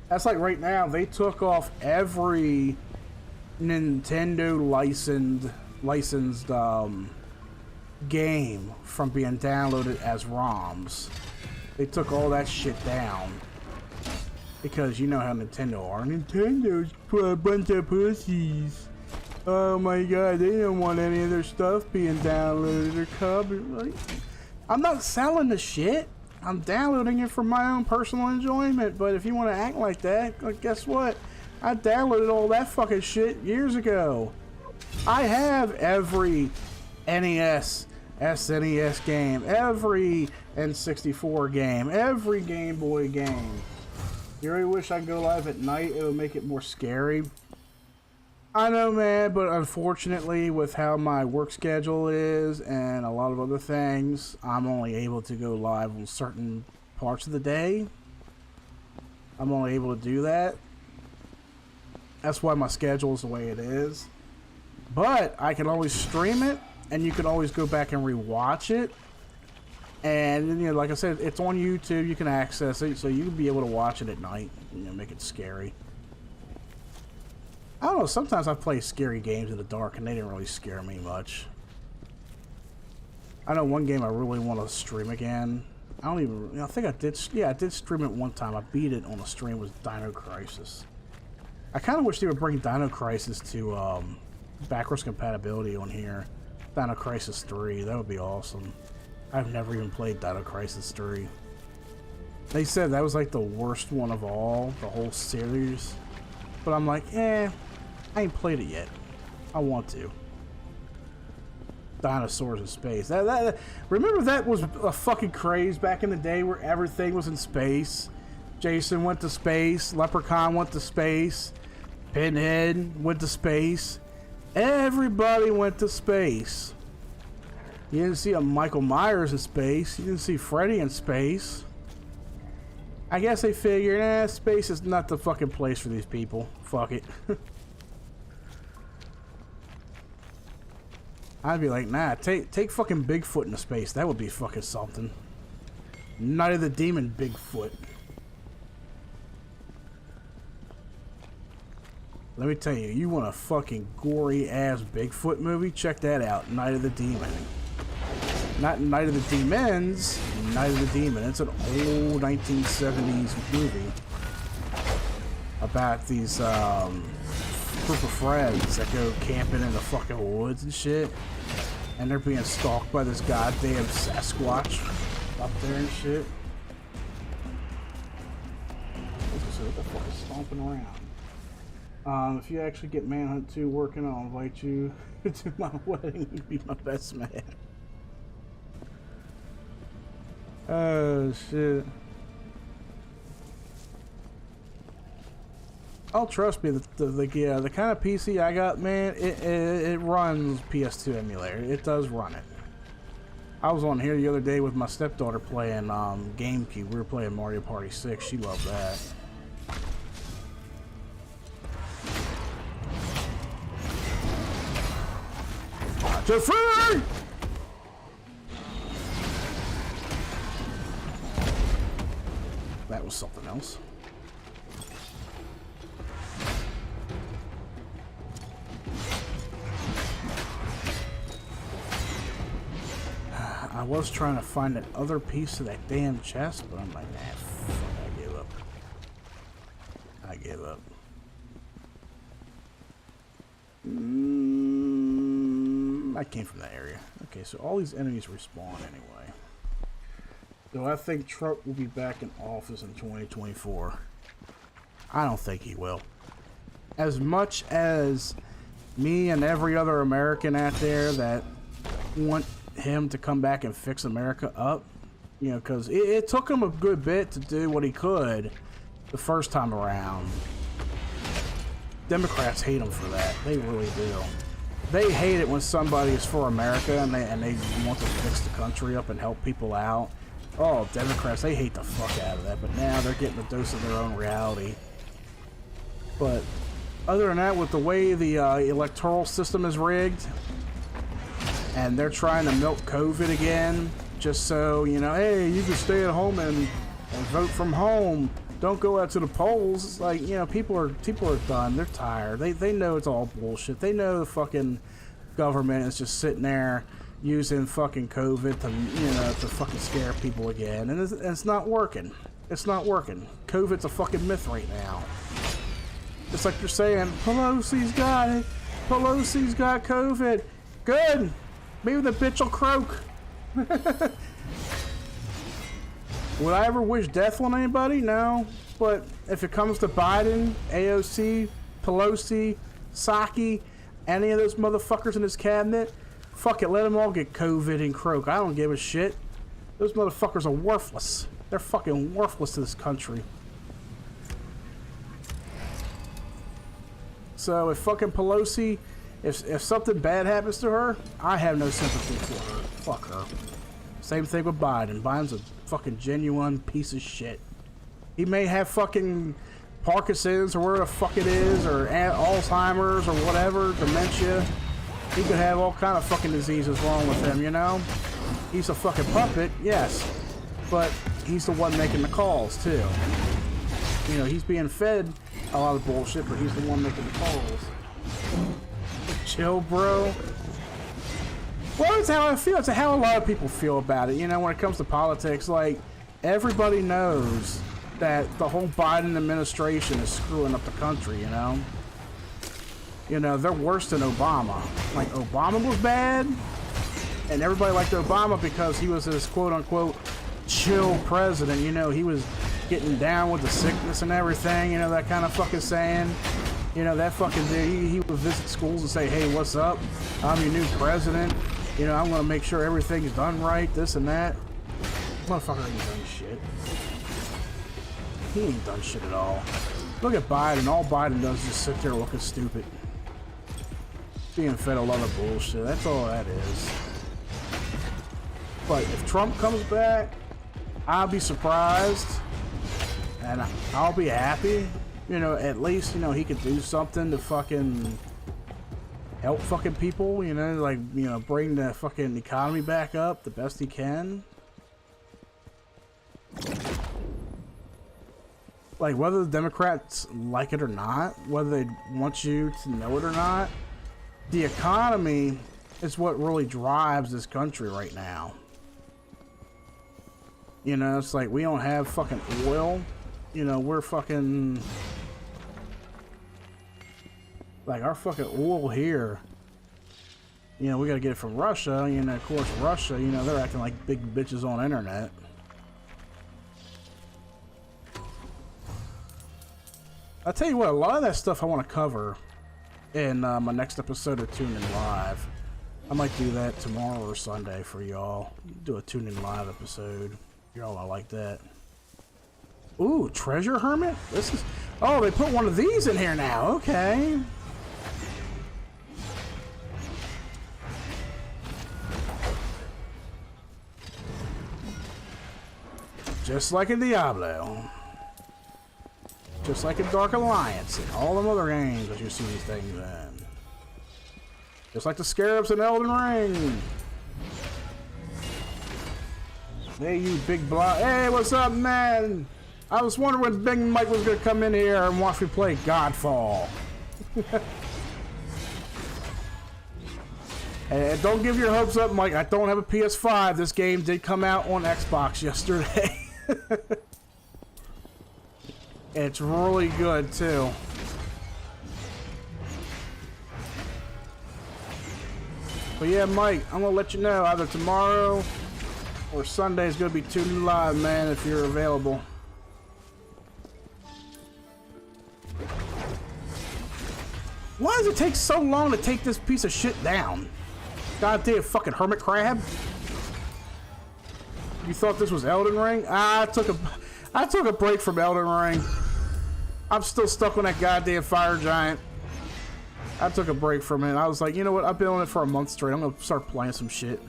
That's like right now, they took off every Nintendo licensed game from being downloaded as ROMs. They took all that shit down. Because you know how Nintendo are. Nintendo's a bunch of pussies. Oh my god, they don't want any of their stuff being downloaded or copied. I'm not selling the shit. I'm downloading it for my own personal enjoyment. But if you want to act like that, guess what? I downloaded all that fucking shit years ago. I have every NES, SNES game, every N64 game, every Game Boy game. You really wish I could go live at night? It would make it more scary. I know, man, but unfortunately, with how my work schedule is and a lot of other things, I'm only able to go live on certain parts of the day. I'm only able to do that. That's why my schedule is the way it is. But I can always stream it, and you can always go back and rewatch it. And, you know, like I said, it's on YouTube. You can access it, so you can be able to watch it at night. You know, make it scary. I don't know, sometimes I play scary games in the dark, and they didn't really scare me much. I know one game I really want to stream again. I think I did, yeah, I did stream it one time. I beat it on a stream with Dino Crisis. I kind of wish they would bring Dino Crisis to backwards compatibility on here. Dino Crisis 3, that would be awesome. I've never even played Dino Crisis 3. They said that was like the worst one of all, the whole series. But I'm like, I ain't played it yet. I want to. Dinosaurs in space. Remember that was a fucking craze back in the day where everything was in space. Jason went to space. Leprechaun went to space. Pinhead went to space. Everybody went to space. You didn't see a Michael Myers in space. You didn't see Freddy in space. I guess they figured, space is not the fucking place for these people. Fuck it. I'd be like, nah, take fucking Bigfoot into space. That would be fucking something. Night of the Demon Bigfoot. Let me tell you, you want a fucking gory ass Bigfoot movie? Check that out. Night of the Demon. Not Night of the Demons, Night of the Demon. It's an old 1970s movie about these group of friends that go camping in the fucking woods and shit, and they're being stalked by this goddamn Sasquatch up there and shit. What the fuck is stomping around? If you actually get Manhunt 2 working, I'll invite you to my wedding. You'd be my best man. Oh shit. Oh, trust me, the kind of PC I got, man, it runs PS2 emulator. It does run it. I was on here the other day with my stepdaughter playing GameCube. We were playing Mario Party 6. She loved that. Jeffrey! That was something else. I was trying to find that other piece of that damn chest, but I'm like, nah, fuck, I gave up. I gave up. I came from that area. Okay, so all these enemies respawn anyway. So I think Trump will be back in office in 2024. I don't think he will. As much as me and every other American out there that want him to come back and fix America up, you know, because it took him a good bit to do what he could the first time around. Democrats hate him for that. They really do. They hate it when somebody is for America and they want to fix the country up and help people out. Oh, Democrats, they hate the fuck out of that, but now they're getting a dose of their own reality. But other than that, with the way the electoral system is rigged, and they're trying to milk COVID again, just so, you know, hey, you can stay at home and vote from home. Don't go out to the polls. It's like, you know, people are done. They're tired. They know it's all bullshit. They know the fucking government is just sitting there using fucking COVID to, you know, to fucking scare people again, and it's not working. It's not working. COVID's a fucking myth right now. It's like you're saying, Pelosi's got it. Pelosi's got COVID. Good. Maybe the bitch will croak. Would I ever wish death on anybody? No. But if it comes to Biden, AOC, Pelosi, Psaki, any of those motherfuckers in his cabinet, fuck it, let them all get COVID and croak. I don't give a shit. Those motherfuckers are worthless. They're fucking worthless to this country. So if fucking Pelosi, if something bad happens to her, I have no sympathy for her. Fuck her. Same thing with Biden. Biden's a fucking genuine piece of shit. He may have fucking Parkinson's or whatever the fuck it is, or Alzheimer's or whatever, dementia. He could have all kind of fucking diseases wrong with him, you know? He's a fucking puppet, yes. But he's the one making the calls, too. You know, he's being fed a lot of bullshit, but he's the one making the calls. Chill, bro. Well, that's how I feel. It's how a lot of people feel about it. You know, when it comes to politics, like, everybody knows that the whole Biden administration is screwing up the country, you know? You know, they're worse than Obama. Like, Obama was bad, and everybody liked Obama because he was this quote-unquote chill president. You know, he was getting down with the sickness and everything, you know, that kind of fucking saying. You know, that fucking dude, he would visit schools and say, hey, what's up? I'm your new president. You know, I'm going to make sure everything's done right, this and that. Motherfucker ain't done shit. He ain't done shit at all. Look at Biden. All Biden does is just sit there looking stupid. Being fed a lot of bullshit. That's all that is. But if Trump comes back, I'll be surprised. And I'll be happy. You know, at least, you know, he could do something to fucking help fucking people, you know, like, you know, bring the fucking economy back up the best he can. Like, whether the Democrats like it or not, whether they want you to know it or not, the economy is what really drives this country right now. You know, it's like we don't have fucking oil. You know, we're fucking... Like, our fucking oil here, you know, we gotta get it from Russia. You know, of course, Russia, you know, they're acting like big bitches on the internet. I'll tell you what, a lot of that stuff I want to cover in my next episode of Tune In Live. I might do that tomorrow or Sunday for y'all. Do a Tune In Live episode. Y'all will like that. Ooh, Treasure Hermit? This is... Oh, they put one of these in here now. Okay. Just like in Diablo. Just like in Dark Alliance and all them other games that you see these things in. Just like the Scarabs in Elden Ring. Hey, you big block. Hey, what's up, man? I was wondering when Big Mike was going to come in here and watch me play Godfall. And don't give your hopes up, Mike. I don't have a PS5. This game did come out on Xbox yesterday. It's really good, too. But yeah, Mike, I'm going to let you know either tomorrow or Sunday is going to be Tune In Live, man, if you're available. Why does it take so long to take this piece of shit down? Goddamn fucking hermit crab. You thought this was Elden Ring? I took a break from Elden Ring. I'm still stuck on that goddamn fire giant. I took a break from it. I was like, you know what? I've been on it for a month straight. I'm gonna start playing some shit.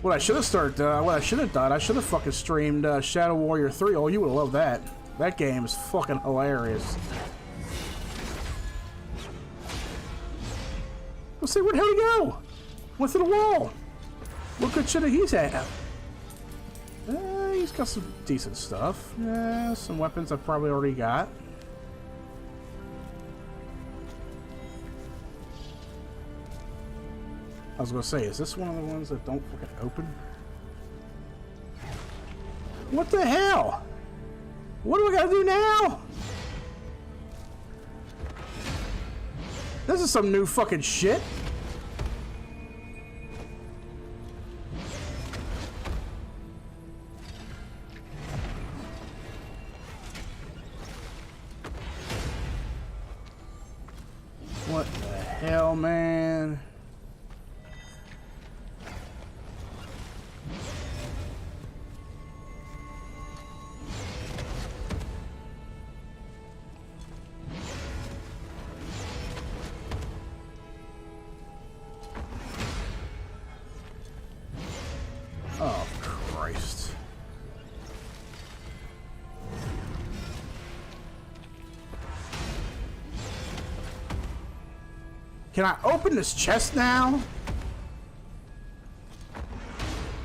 What I should have done, I should have fucking streamed Shadow Warrior 3. Oh, you would have loved that. That game is fucking hilarious. Let's see, where'd the hell he go? Went through the wall. What good shit did he have? He's got some decent stuff. Some weapons I've probably already got. I was gonna say, is this one of the ones that don't fucking open? What the hell? What do I gotta do now? This is some new fucking shit. What the hell, man? Oh, Christ. Can I open this chest now?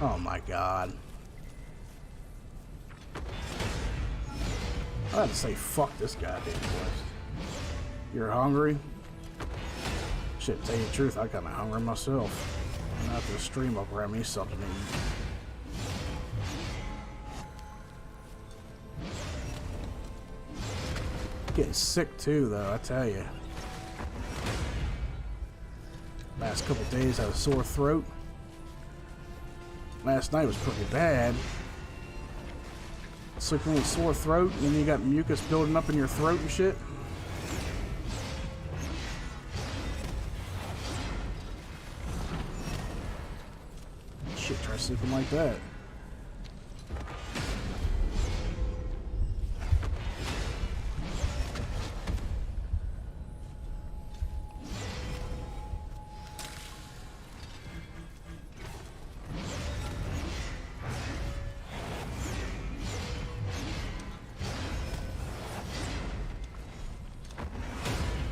Oh my God. I had to say fuck this goddamn quest. You're hungry? Shit, tell you the truth, I'm kinda hungry myself. And after the stream, I'll grab me something to eat. Getting sick too, though, I tell you. Last couple days, I had a sore throat. Last night was pretty bad. Sleeping with a sore throat, and then you got mucus building up in your throat and shit. Shit, try sleeping like that.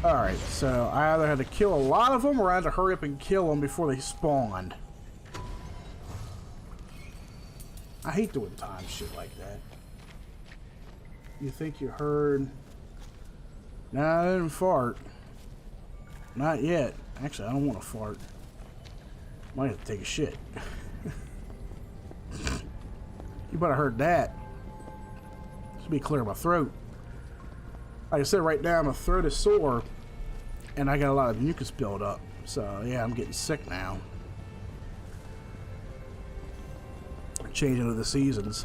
Alright, so I either had to kill a lot of them or I had to hurry up and kill them before they spawned. I hate doing time shit like that. You think you heard... Nah, I didn't fart. Not yet. Actually, I don't want to fart. Might have to take a shit. You better heard that. Just be clear my throat. Like I said, right now my throat is sore, and I got a lot of mucus build up. So yeah, I'm getting sick now. Changing of the seasons.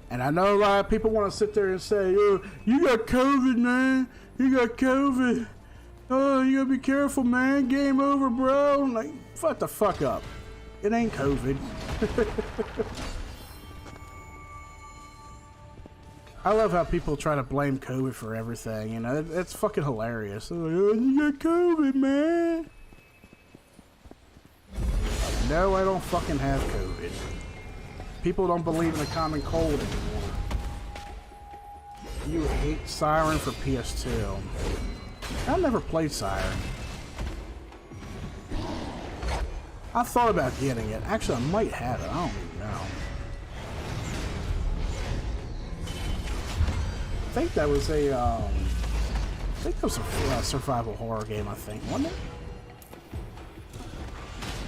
And I know a lot of people want to sit there and say, "Oh, you got COVID, man. You got COVID. Oh, you gotta be careful, man. Game over, bro." I'm like, fuck the fuck up. It ain't COVID. I love how people try to blame COVID for everything. You know, it's fucking hilarious. They're like, "Oh, you got COVID, man." No, I don't fucking have COVID. People don't believe in the common cold anymore. You hate Siren for PS2. I never played Siren. I thought about getting it. Actually, I might have it. I don't even know. I think that was a, survival horror game, I think, wasn't it?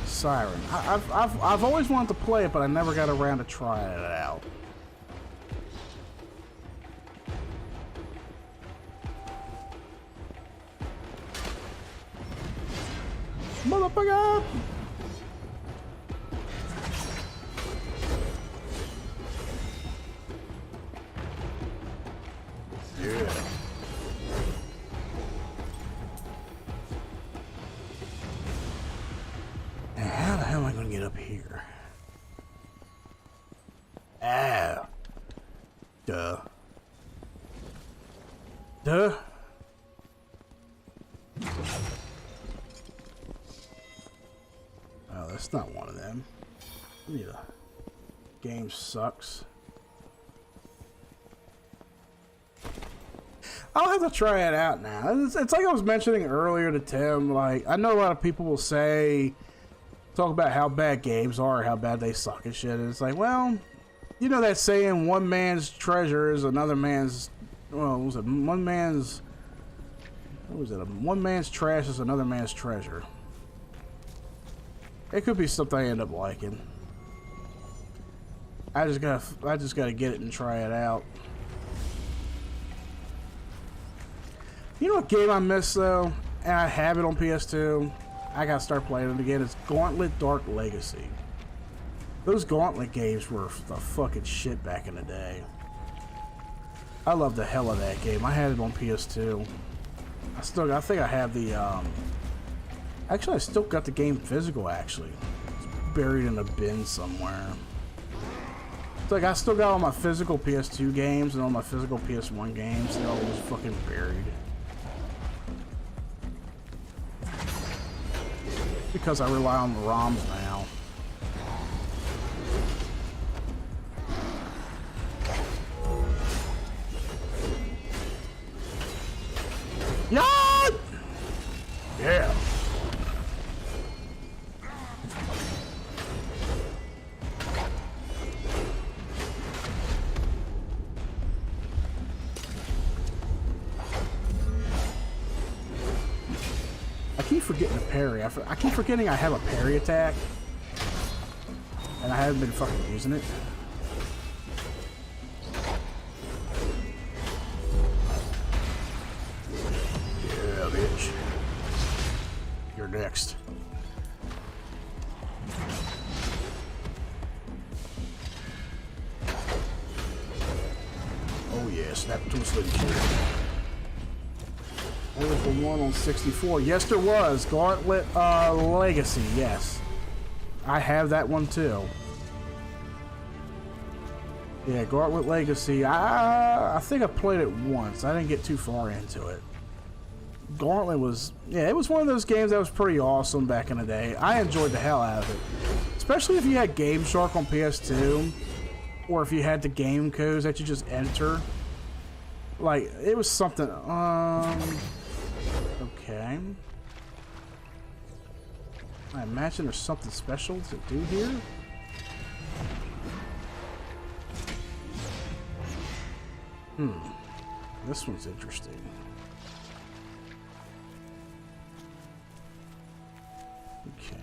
Siren. I've always wanted to play it, but I never got around to trying it out. Motherfucker! Yeah. And how the hell am I going to get up here? Ah. Duh. Duh. Oh, that's not one of them. Yeah. Game sucks. I'll have to try it out now. It's like I was mentioning earlier to Tim. Like, I know a lot of people will talk about how bad games are, how bad they suck and shit. And it's like, well, you know that saying, one man's treasure is another man's, well, what was it? One man's trash is another man's treasure. It could be something I end up liking. I just gotta get it and try it out. You know what game I miss though, and I have it on PS2. I gotta start playing it again. It's Gauntlet Dark Legacy. Those Gauntlet games were the fucking shit back in the day. I love the hell of that game. I had it on PS2. I think I have the. Actually, I still got the game physical. Actually, it's buried in a bin somewhere. It's like I still got all my physical PS2 games and all my physical PS1 games. They're all just fucking buried. Because I rely on the ROMs now. Yeah! Yeah. I keep forgetting to parry. I keep forgetting I have a parry attack. And I haven't been fucking using it. Yeah, bitch. You're next. Oh yeah, snap to a slim shit. There was the one on 64. Yes, there was. Gauntlet Legacy, yes. I have that one too. Yeah, Gauntlet Legacy. I think I played it once. I didn't get too far into it. Gauntlet was, yeah, it was one of those games that was pretty awesome back in the day. I enjoyed the hell out of it. Especially if you had Game Shark on PS2, or if you had the game codes that you just enter. Like, it was something, okay. I imagine there's something special to do here. This one's interesting. Okay.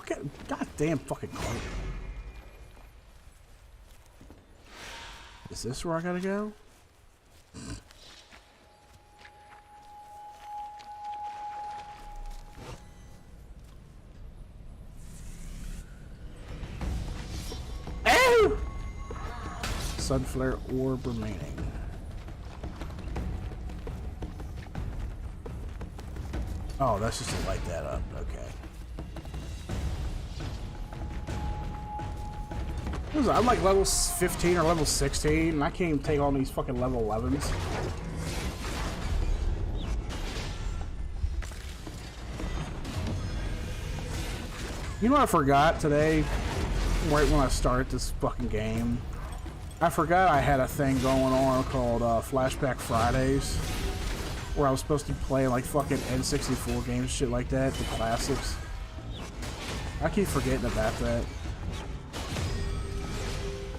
fucking goddamn fucking cart. Is this where I gotta go? Oh! Sunflare orb remaining. Oh, that's just to light that up. Okay. I'm like level 15 or level 16, and I can't even take on these fucking level 11s. You know what I forgot today? Right when I started this fucking game. I forgot I had a thing going on called Flashback Fridays, where I was supposed to play like fucking N64 games, shit like that, the classics. I keep forgetting about that.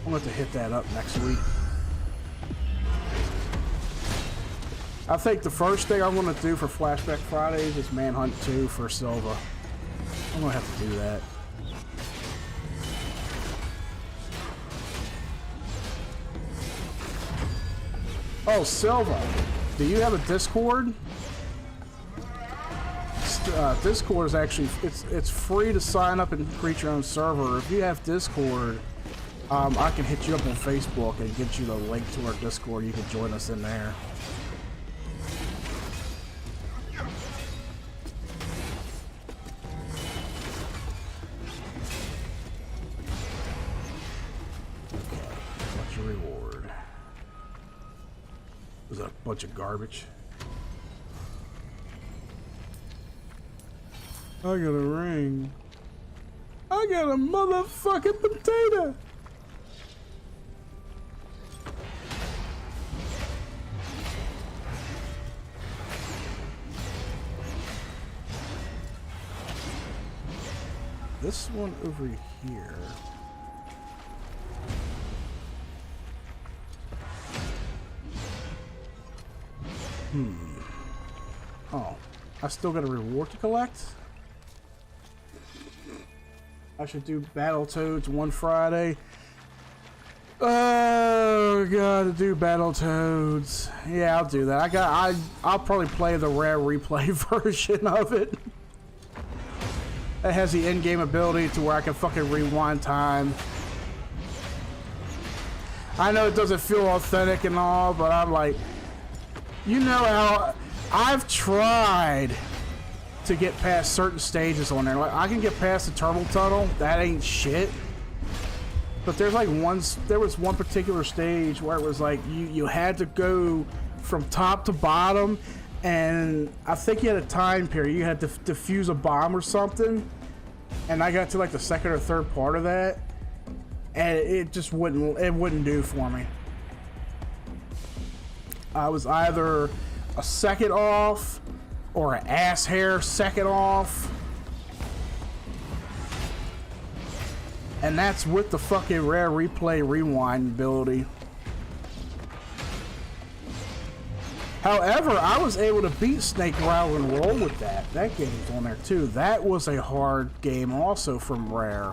I'm going to hit that up next week. I think the first thing I'm going to do for Flashback Fridays is Manhunt 2 for Silva. I'm going to have to do that. Oh, Silva, do you have a Discord? Discord is actually, it's free to sign up and create your own server. If you have Discord, I can hit you up on Facebook and get you the link to our Discord. You can join us in there. Okay, what's your reward? There's a bunch of garbage. I got a ring. I got a motherfucking potato. This one over here. Oh, I still got a reward to collect? I should do Battletoads one Friday. Oh, gotta do Battletoads. Yeah, I'll do that. I'll probably play the rare replay version of it. It has the in-game ability to where I can fucking rewind time. I know it doesn't feel authentic and all, but I'm like, you know how I've tried to get past certain stages on there. Like I can get past the turtle tunnel, that ain't shit. But there's like there was one particular stage where it was like you had to go from top to bottom, and I think you had a time period. You had to defuse a bomb or something, and I got to like the second or third part of that, and it just wouldn't do for me. I was either a second off or an ass hair second off. And that's with the fucking rare replay rewind ability. However, I was able to beat Snake Rattle and Roll with that. That game's on there too. That was a hard game also from Rare.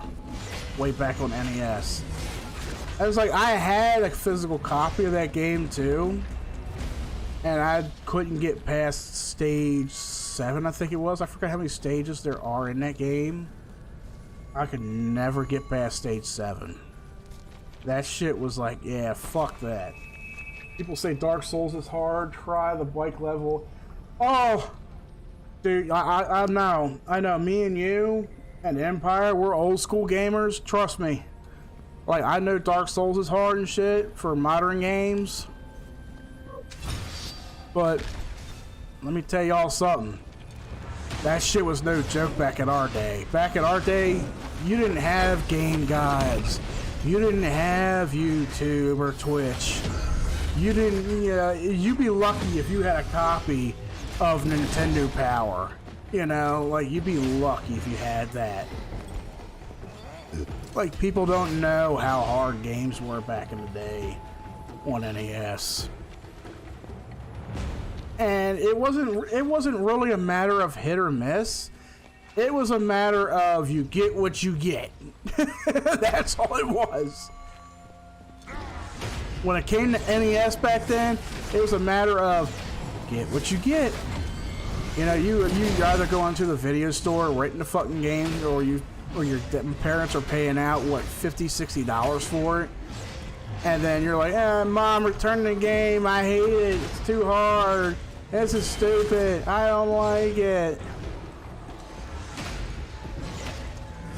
Way back on NES. I was like, I had a physical copy of that game too. And I couldn't get past stage 7, I think it was. I forgot how many stages there are in that game. I could never get past stage 7. That shit was like, yeah, fuck that. People say Dark Souls is hard. Try the bike level. Oh, dude, I know. I know. Me and you and Empire, we're old school gamers. Trust me. Like, I know Dark Souls is hard and shit for modern games. But let me tell y'all something. That shit was no joke back in our day. Back in our day, you didn't have game guides. You didn't have YouTube or Twitch. You didn't, you'd be lucky if you had a copy of Nintendo Power. You know, like, you'd be lucky if you had that. Like, people don't know how hard games were back in the day on NES. And it wasn't really a matter of hit or miss. It was a matter of you get what you get. That's all it was. When it came to NES back then, it was a matter of get what you get. You know, you either go into the video store, renting the fucking game, or your parents are paying out what $50-$60 for it, and then you're like, Mom, return the game. I hate it. It's too hard. This is stupid. I don't like it.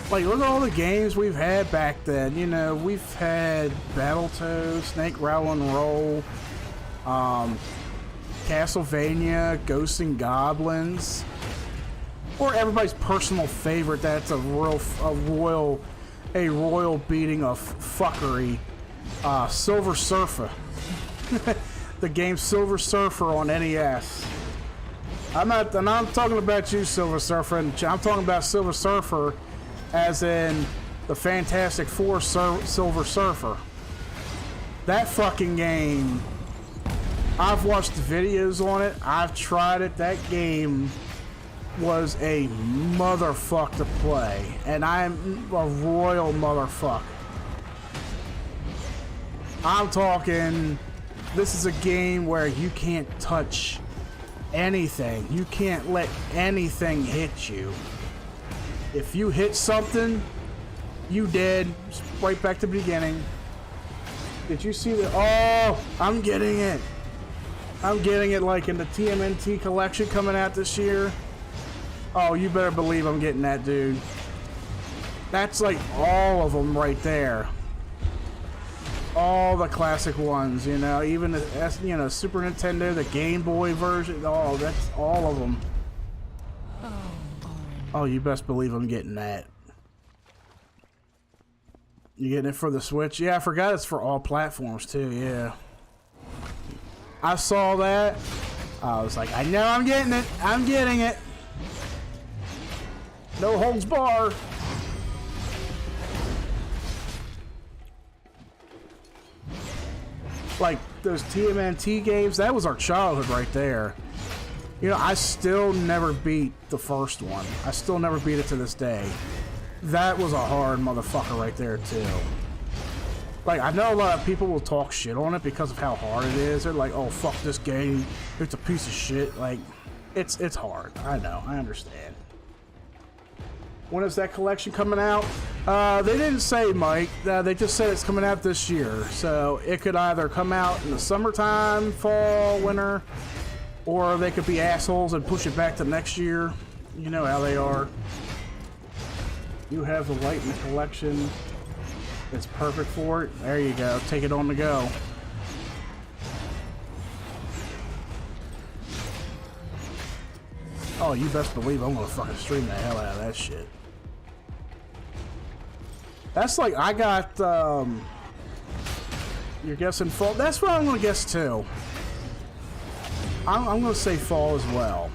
Like, look at all the games we've had back then. You know, we've had Battletoads, Snake Rattle and Roll, Castlevania, Ghosts and Goblins, or everybody's personal favorite. That's a royal beating of fuckery. Silver Surfer. The game Silver Surfer on NES. I'm not talking about you, Silver Surfer. I'm talking about Silver Surfer as in the Fantastic Four Silver Surfer. That fucking game, I've watched the videos on it. I've tried it. That game was a motherfucker to play. And I'm a royal motherfucker. I'm talking, this is a game where you can't touch anything. You can't let anything hit you. If you hit something, you dead. Right back to the beginning. Did you see the... Oh, I'm getting it. I'm getting it like in the TMNT collection coming out this year. Oh, you better believe I'm getting that, dude. That's like all of them right there. All the classic ones, you know, even the Super Nintendo, the Game Boy version. Oh, that's all of them. Oh, you best believe I'm getting that. You getting it for the Switch? Yeah, I forgot it's for all platforms too. Yeah, I saw that. I was like, I know I'm getting it. I'm getting it. No holds barred. Like those TMNT games, that was our childhood right there. You know, I still never beat the first one. I still never beat it to this day. That was a hard motherfucker right there too. Like, I know a lot of people will talk shit on it because of how hard it is. They're like, oh, fuck this game. It's a piece of shit. Like, it's hard. I know. I understand. When is that collection coming out? They didn't say, Mike. They just said it's coming out this year. So it could either come out in the summertime, fall, winter, or they could be assholes and push it back to next year. You know how they are. You have the light in the collection. It's perfect for it. There you go. Take it on the go. Oh, you best believe I'm gonna fucking stream the hell out of that shit. That's like, I got, you're guessing fall. That's what I'm gonna guess too. I'm gonna say fall as well.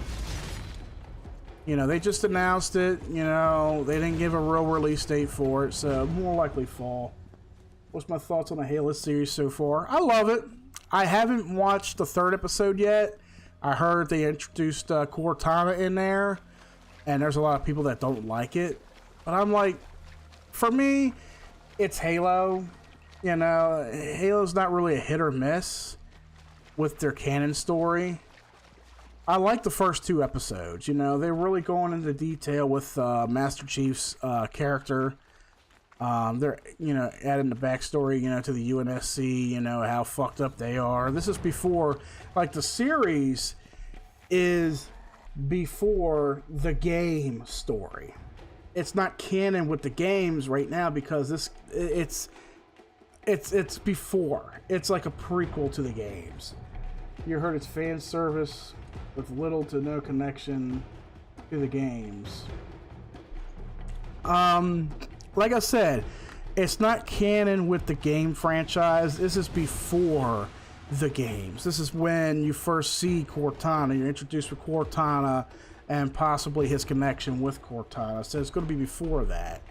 You know, they just announced it. You know, they didn't give a real release date for it, so more likely fall. What's my thoughts on the Halo series so far? I love it. I haven't watched the 3rd episode yet. I heard they introduced Cortana in there, and there's a lot of people that don't like it. But I'm like, for me, it's Halo. You know, Halo's not really a hit or miss with their canon story. I like the first 2 episodes. You know, they're really going into detail with Master Chief's character. They're, you know, adding the backstory, you know, to the UNSC, you know, how fucked up they are. This is before, like, the series is before the game story. It's not canon with the games right now because it's before. It's like a prequel to the games. You heard it's fan service with little to no connection to the games. Like I said, it's not canon with the game franchise. This is before the games. This is when you first see Cortana. You're introduced with Cortana and possibly his connection with Cortana. So it's going to be before that.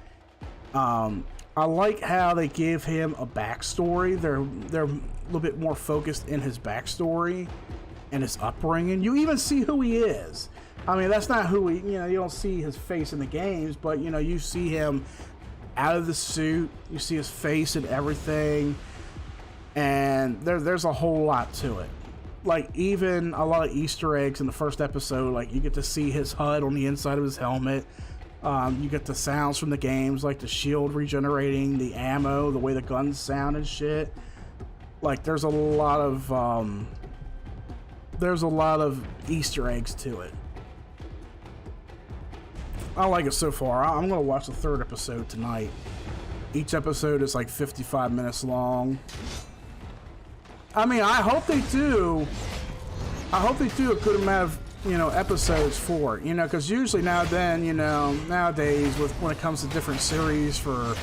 I like how they give him a backstory. They're a little bit more focused in his backstory and his upbringing. You even see who he is. I mean, that's not who he, you know, you don't see his face in the games, but, you know, you see him out of the suit, you see his face and everything, and there's a whole lot to it. Like, even a lot of Easter eggs in the first episode, like, you get to see his HUD on the inside of his helmet. You get the sounds from the games, like the shield regenerating, the ammo, the way the guns sound and shit. Like, there's a lot of Easter eggs to it. I like it so far. I'm gonna watch the third episode tonight. Each episode is like 55 minutes long. I mean, I hope they do a good amount of, you know, episodes for it, you know, because usually nowadays when it comes to different series for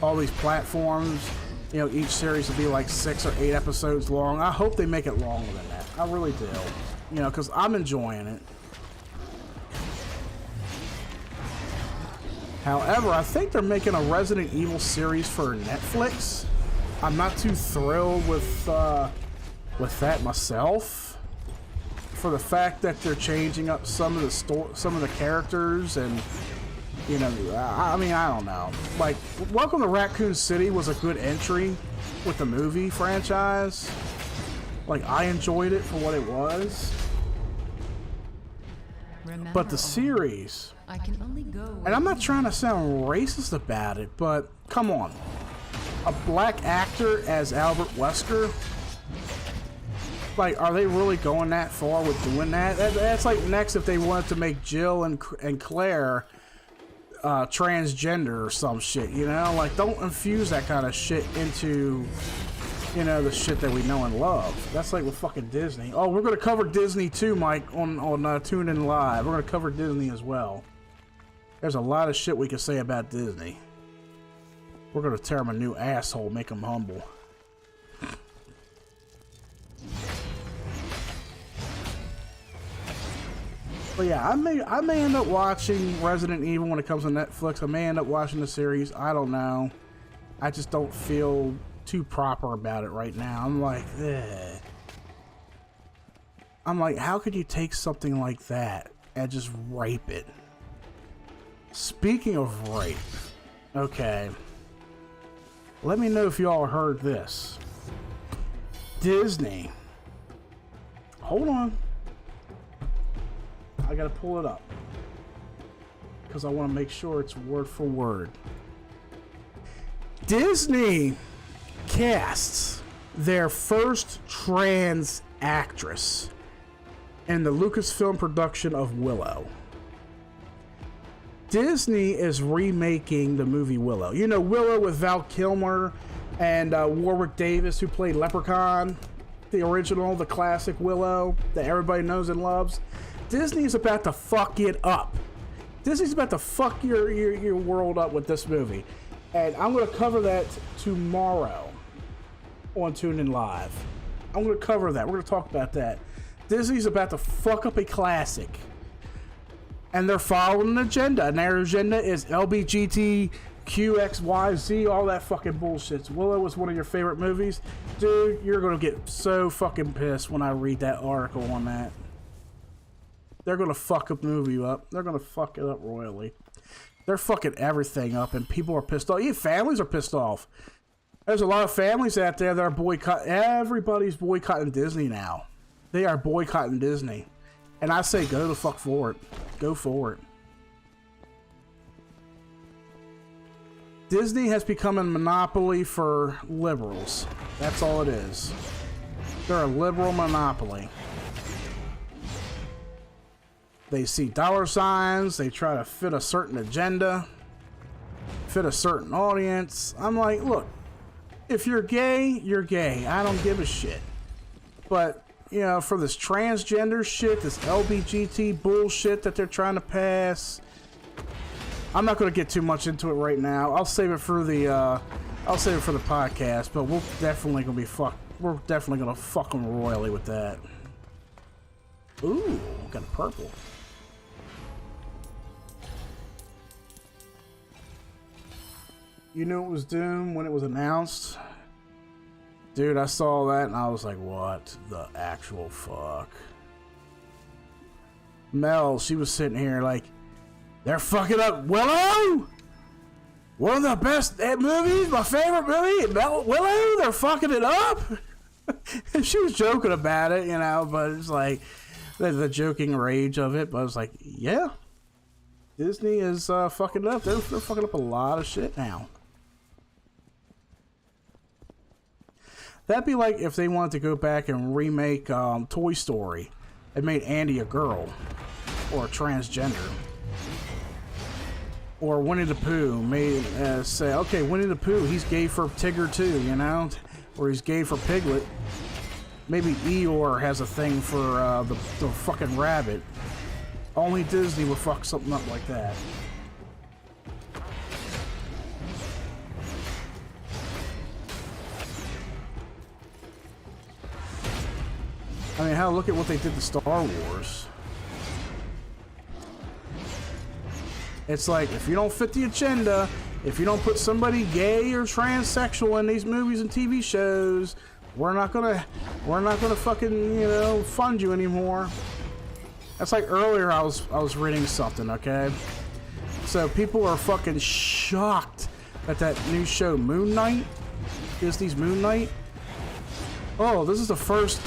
all these platforms, you know, each series will be like 6 or 8 episodes long. I hope they make it longer than that. I really do, you know, because I'm enjoying it. However, I think they're making a Resident Evil series for Netflix. I'm not too thrilled with that myself, for the fact that they're changing up some of the characters, and you know, I mean, I don't know. Like, Welcome to Raccoon City was a good entry with the movie franchise. Like, I enjoyed it for what it was. But the series, I can only go, and I'm not trying to sound racist about it, but come on. A black actor as Albert Wesker? Like, are they really going that far with doing that? That's like next if they wanted to make Jill and Claire transgender or some shit, you know? Like, don't infuse that kind of shit into, you know, the shit that we know and love. That's like with fucking Disney. Oh, we're going to cover Disney too, Mike, on Tune In Live. We're going to cover Disney as well. There's a lot of shit we can say about Disney. We're going to tear him a new asshole, make him humble. But yeah, I may end up watching Resident Evil when it comes to Netflix. I may end up watching the series. I don't know. I just don't feel too proper about it right now. I'm like, eh. I'm like, how could you take something like that and just rape it? Speaking of rape, okay. Let me know if y'all heard this. Disney. Hold on. I gotta pull it up, because I want to make sure it's word for word. Disney casts their first trans actress in the Lucasfilm production of Willow. Disney is remaking the movie Willow. You know, Willow with Val Kilmer and Warwick Davis, who played Leprechaun, the original, the classic Willow that everybody knows and loves. Disney's about to fuck it up. Disney's about to fuck your world up with this movie. And I'm going to cover that tomorrow on Tune In Live. I'm going to cover that. We're going to talk about that. Disney's about to fuck up a classic. And they're following an agenda. And their agenda is LBGTQXYZ, all that fucking bullshit. Willow was one of your favorite movies. Dude, you're going to get so fucking pissed when I read that article on that. They're going to fuck a movie up. They're going to fuck it up royally. They're fucking everything up, and people are pissed off. Even families are pissed off. There's a lot of families out there that are boycotting. Everybody's boycotting Disney now. They are boycotting Disney. And I say go the fuck for it. Go for it. Disney has become a monopoly for liberals. That's all it is. They're a liberal monopoly. They see dollar signs, they try to fit a certain agenda, fit a certain audience. I'm like, look, if you're gay, you're gay. I don't give a shit. But, you know, for this transgender shit, this LBGT bullshit that they're trying to pass, I'm not going to get too much into it right now. I'll save it for the podcast, but we're definitely going to fuck them royally with that. Ooh, got a purple. You knew it was Doom when it was announced? Dude, I saw that and I was like, what the actual fuck? Mel, she was sitting here like, they're fucking up Willow? One of the best movies, my favorite movie, Willow, they're fucking it up? And she was joking about it, you know, but it's like, the joking rage of it, but it's like, yeah, Disney is fucking up. They're fucking up a lot of shit now. That'd be like if they wanted to go back and remake Toy Story and made Andy a girl or a transgender. Or Winnie the Pooh made say, okay, Winnie the Pooh, he's gay for Tigger too, you know? Or he's gay for Piglet. Maybe Eeyore has a thing for the fucking rabbit. Only Disney would fuck something up like that. I mean, hell, look at what they did to Star Wars. It's like, if you don't fit the agenda, if you don't put somebody gay or transsexual in these movies and TV shows, we're not gonna fucking, you know, fund you anymore. That's like earlier I was reading something, okay? So people are fucking shocked at that new show Moon Knight, Disney's Moon Knight. Oh, this is the first.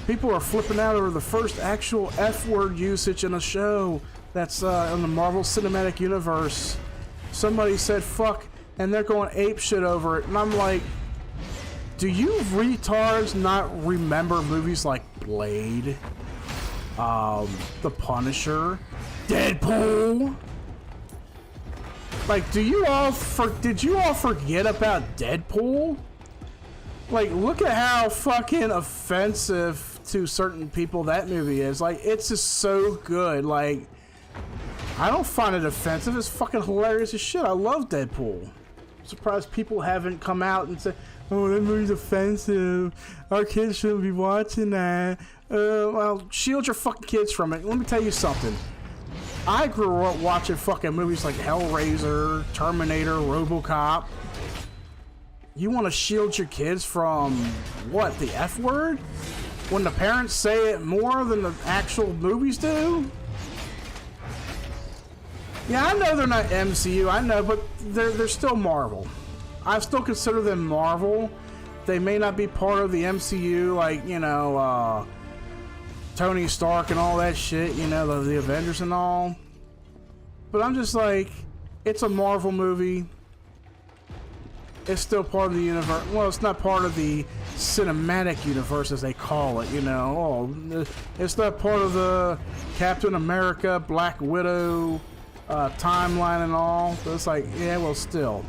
People are flipping out over the first actual F-word usage in a show that's in the Marvel Cinematic Universe. Somebody said fuck, and they're going ape shit over it, and I'm like, do you retards not remember movies like Blade, The Punisher, Deadpool? Like, did you all forget about Deadpool? Like, look at how fucking offensive to certain people that movie is. Like, it's just so good. Like, I don't find it offensive. It's fucking hilarious as shit. I love Deadpool. I'm surprised people haven't come out and said, oh, that movie's offensive. Our kids shouldn't be watching that. Well, shield your fucking kids from it. Let me tell you something. I grew up watching fucking movies like Hellraiser, Terminator, RoboCop. You want to shield your kids from, what, the F word? When the parents say it more than the actual movies do? Yeah, I know they're not MCU, I know, but they're still Marvel. I still consider them Marvel. They may not be part of the MCU, like, you know, Tony Stark and all that shit, you know, the Avengers and all. But I'm just like, it's a Marvel movie. It's still part of the universe. Well, it's not part of the cinematic universe, as they call it, you know. Oh, it's not part of the Captain America, Black Widow timeline and all. So it's like, yeah, well, still.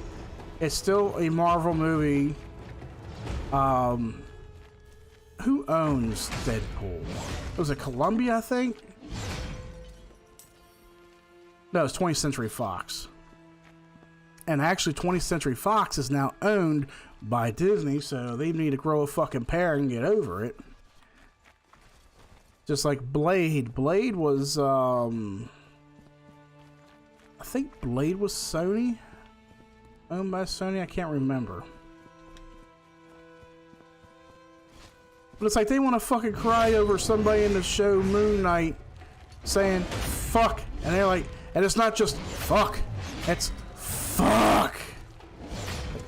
It's still a Marvel movie. Who owns Deadpool? Was it Columbia, I think? No, it's 20th Century Fox. And actually, 20th Century Fox is now owned by Disney, so they need to grow a fucking pair and get over it. Just like Blade. Blade was, I think Blade was Sony? Owned by Sony? I can't remember. But it's like they want to fucking cry over somebody in the show Moon Knight saying fuck. And they're like, and it's not just fuck, it's fuck.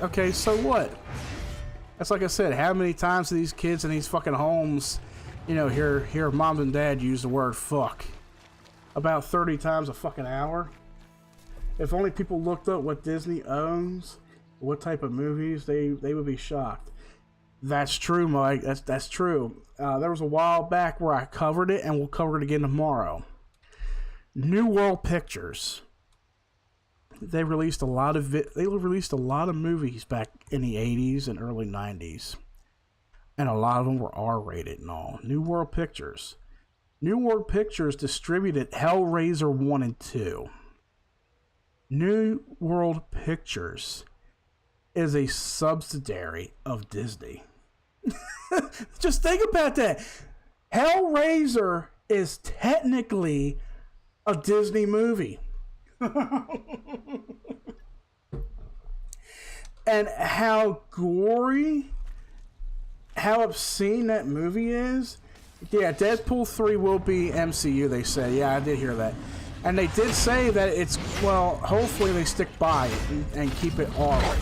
Okay, so what? That's like I said, how many times do these kids in these fucking homes, you know, hear mom and dad use the word fuck? About 30 times a fucking hour? If only people looked up what Disney owns, what type of movies, they would be shocked. That's true, Mike. That's true. There was a while back where I covered it, and we'll cover it again tomorrow. New World Pictures. They released a lot of movies back in the 80s and early 90s, and a lot of them were R-rated and all. New World Pictures. New World Pictures distributed Hellraiser 1 and 2. New World Pictures is a subsidiary of Disney. Just think about that. Hellraiser is technically a Disney movie. And how gory, how obscene that movie is Yeah, Deadpool 3 will be MCU, they say. Yeah, I did hear that. And they did say that it's, well, hopefully they stick by it and keep it R-rated.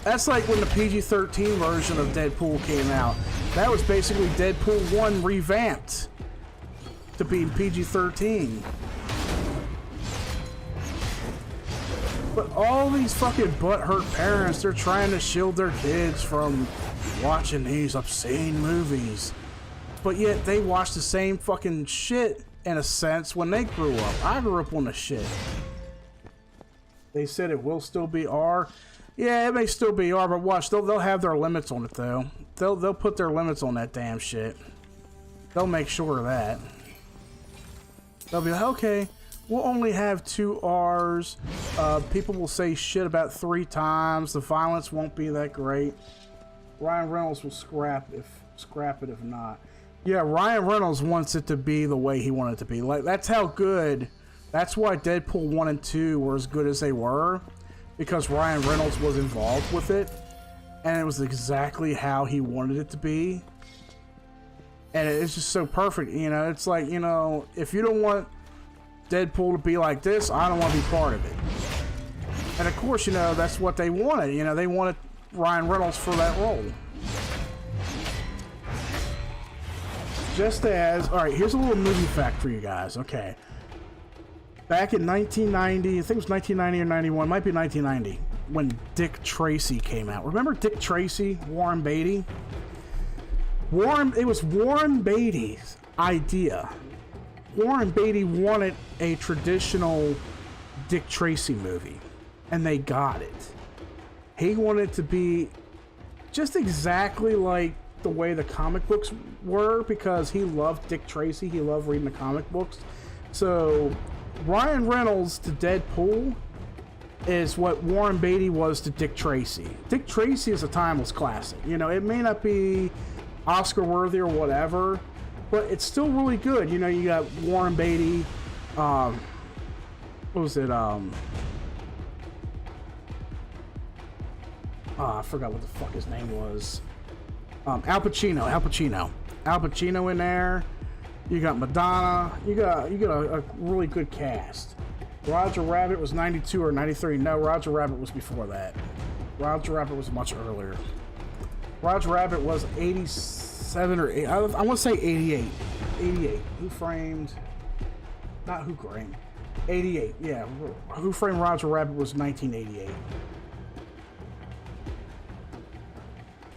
That's like when the PG-13 version of Deadpool came out. That was basically Deadpool 1 revamped to be PG-13. But all these fucking butthurt parents, they're trying to shield their kids from watching these obscene movies. But yet they watch the same fucking shit, in a sense, when they grew up. I grew up on the shit. They said it will still be R. Yeah, it may still be R, but watch, they'll have their limits on it, though. They'll put their limits on that damn shit. They'll make sure of that. They'll be like, okay, we'll only have 2 R's. People will say shit about 3 times. The violence won't be that great. Ryan Reynolds will scrap it if not. Yeah, Ryan Reynolds wants it to be the way he wanted it to be. Like, that's how good. That's why Deadpool 1 and 2 were as good as they were, because Ryan Reynolds was involved with it, and it was exactly how he wanted it to be. And it's just so perfect, you know. It's like, you know, if you don't want Deadpool to be like this, I don't want to be part of it. And of course, you know, that's what they wanted. You know, they wanted Ryan Reynolds for that role. Just as, all right, here's a little movie fact for you guys. Okay. Back in 1990, I think it was 1990 or 91, might be 1990, when Dick Tracy came out. Remember Dick Tracy, Warren Beatty? It was Warren Beatty's idea. Warren Beatty wanted a traditional Dick Tracy movie, and they got it. He wanted it to be just exactly like the way the comic books were, because he loved Dick Tracy. He loved reading the comic books. So Ryan Reynolds to Deadpool is what Warren Beatty was to Dick Tracy. Dick Tracy is a timeless classic. You know, it may not be Oscar worthy or whatever, but it's still really good. You know, you got Warren Beatty, what was it, I forgot what the fuck his name was. Al Pacino in there. You got Madonna. You got a really good cast. Roger Rabbit was 92 or 93. No, Roger Rabbit was before that. Roger Rabbit was much earlier. Roger Rabbit was 87 or 8. I want to say 88. 88. Who Framed? Not Who Framed. 88. Yeah. Who Framed Roger Rabbit was 1988.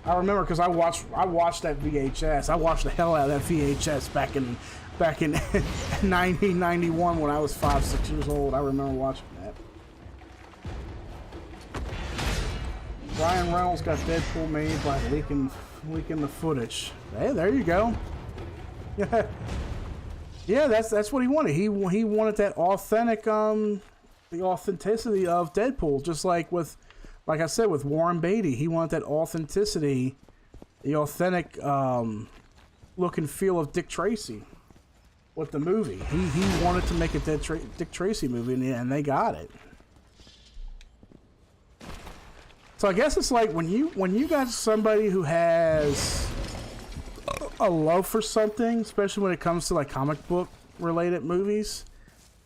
I remember because I watched that VHS. I watched the hell out of that VHS back in 1991 when I was 5-6 years old. I remember watching that. Ryan Reynolds got Deadpool made by leaking the footage. Hey, there you go. Yeah, yeah, that's what he wanted. He wanted that authentic, the authenticity of Deadpool, just like I said, with Warren Beatty. He wanted that authenticity, the authentic look and feel of Dick Tracy with the movie. He wanted to make a Dick Tracy movie, and they got it. So I guess it's like when you got somebody who has a love for something, especially when it comes to like comic book related movies,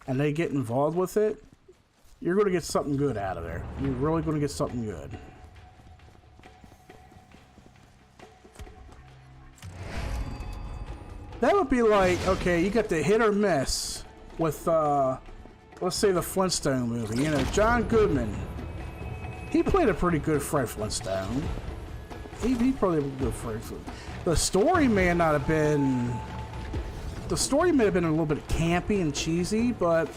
and they get involved with it, you're going to get something good out of there. You're really going to get something good. That would be like, okay, you got the hit or miss with, let's say the Flintstone movie. You know, John Goodman. He played a pretty good Fred Flintstone. He probably a good Fred Flintstone. The story may not have been... The story may have been a little bit campy and cheesy, but...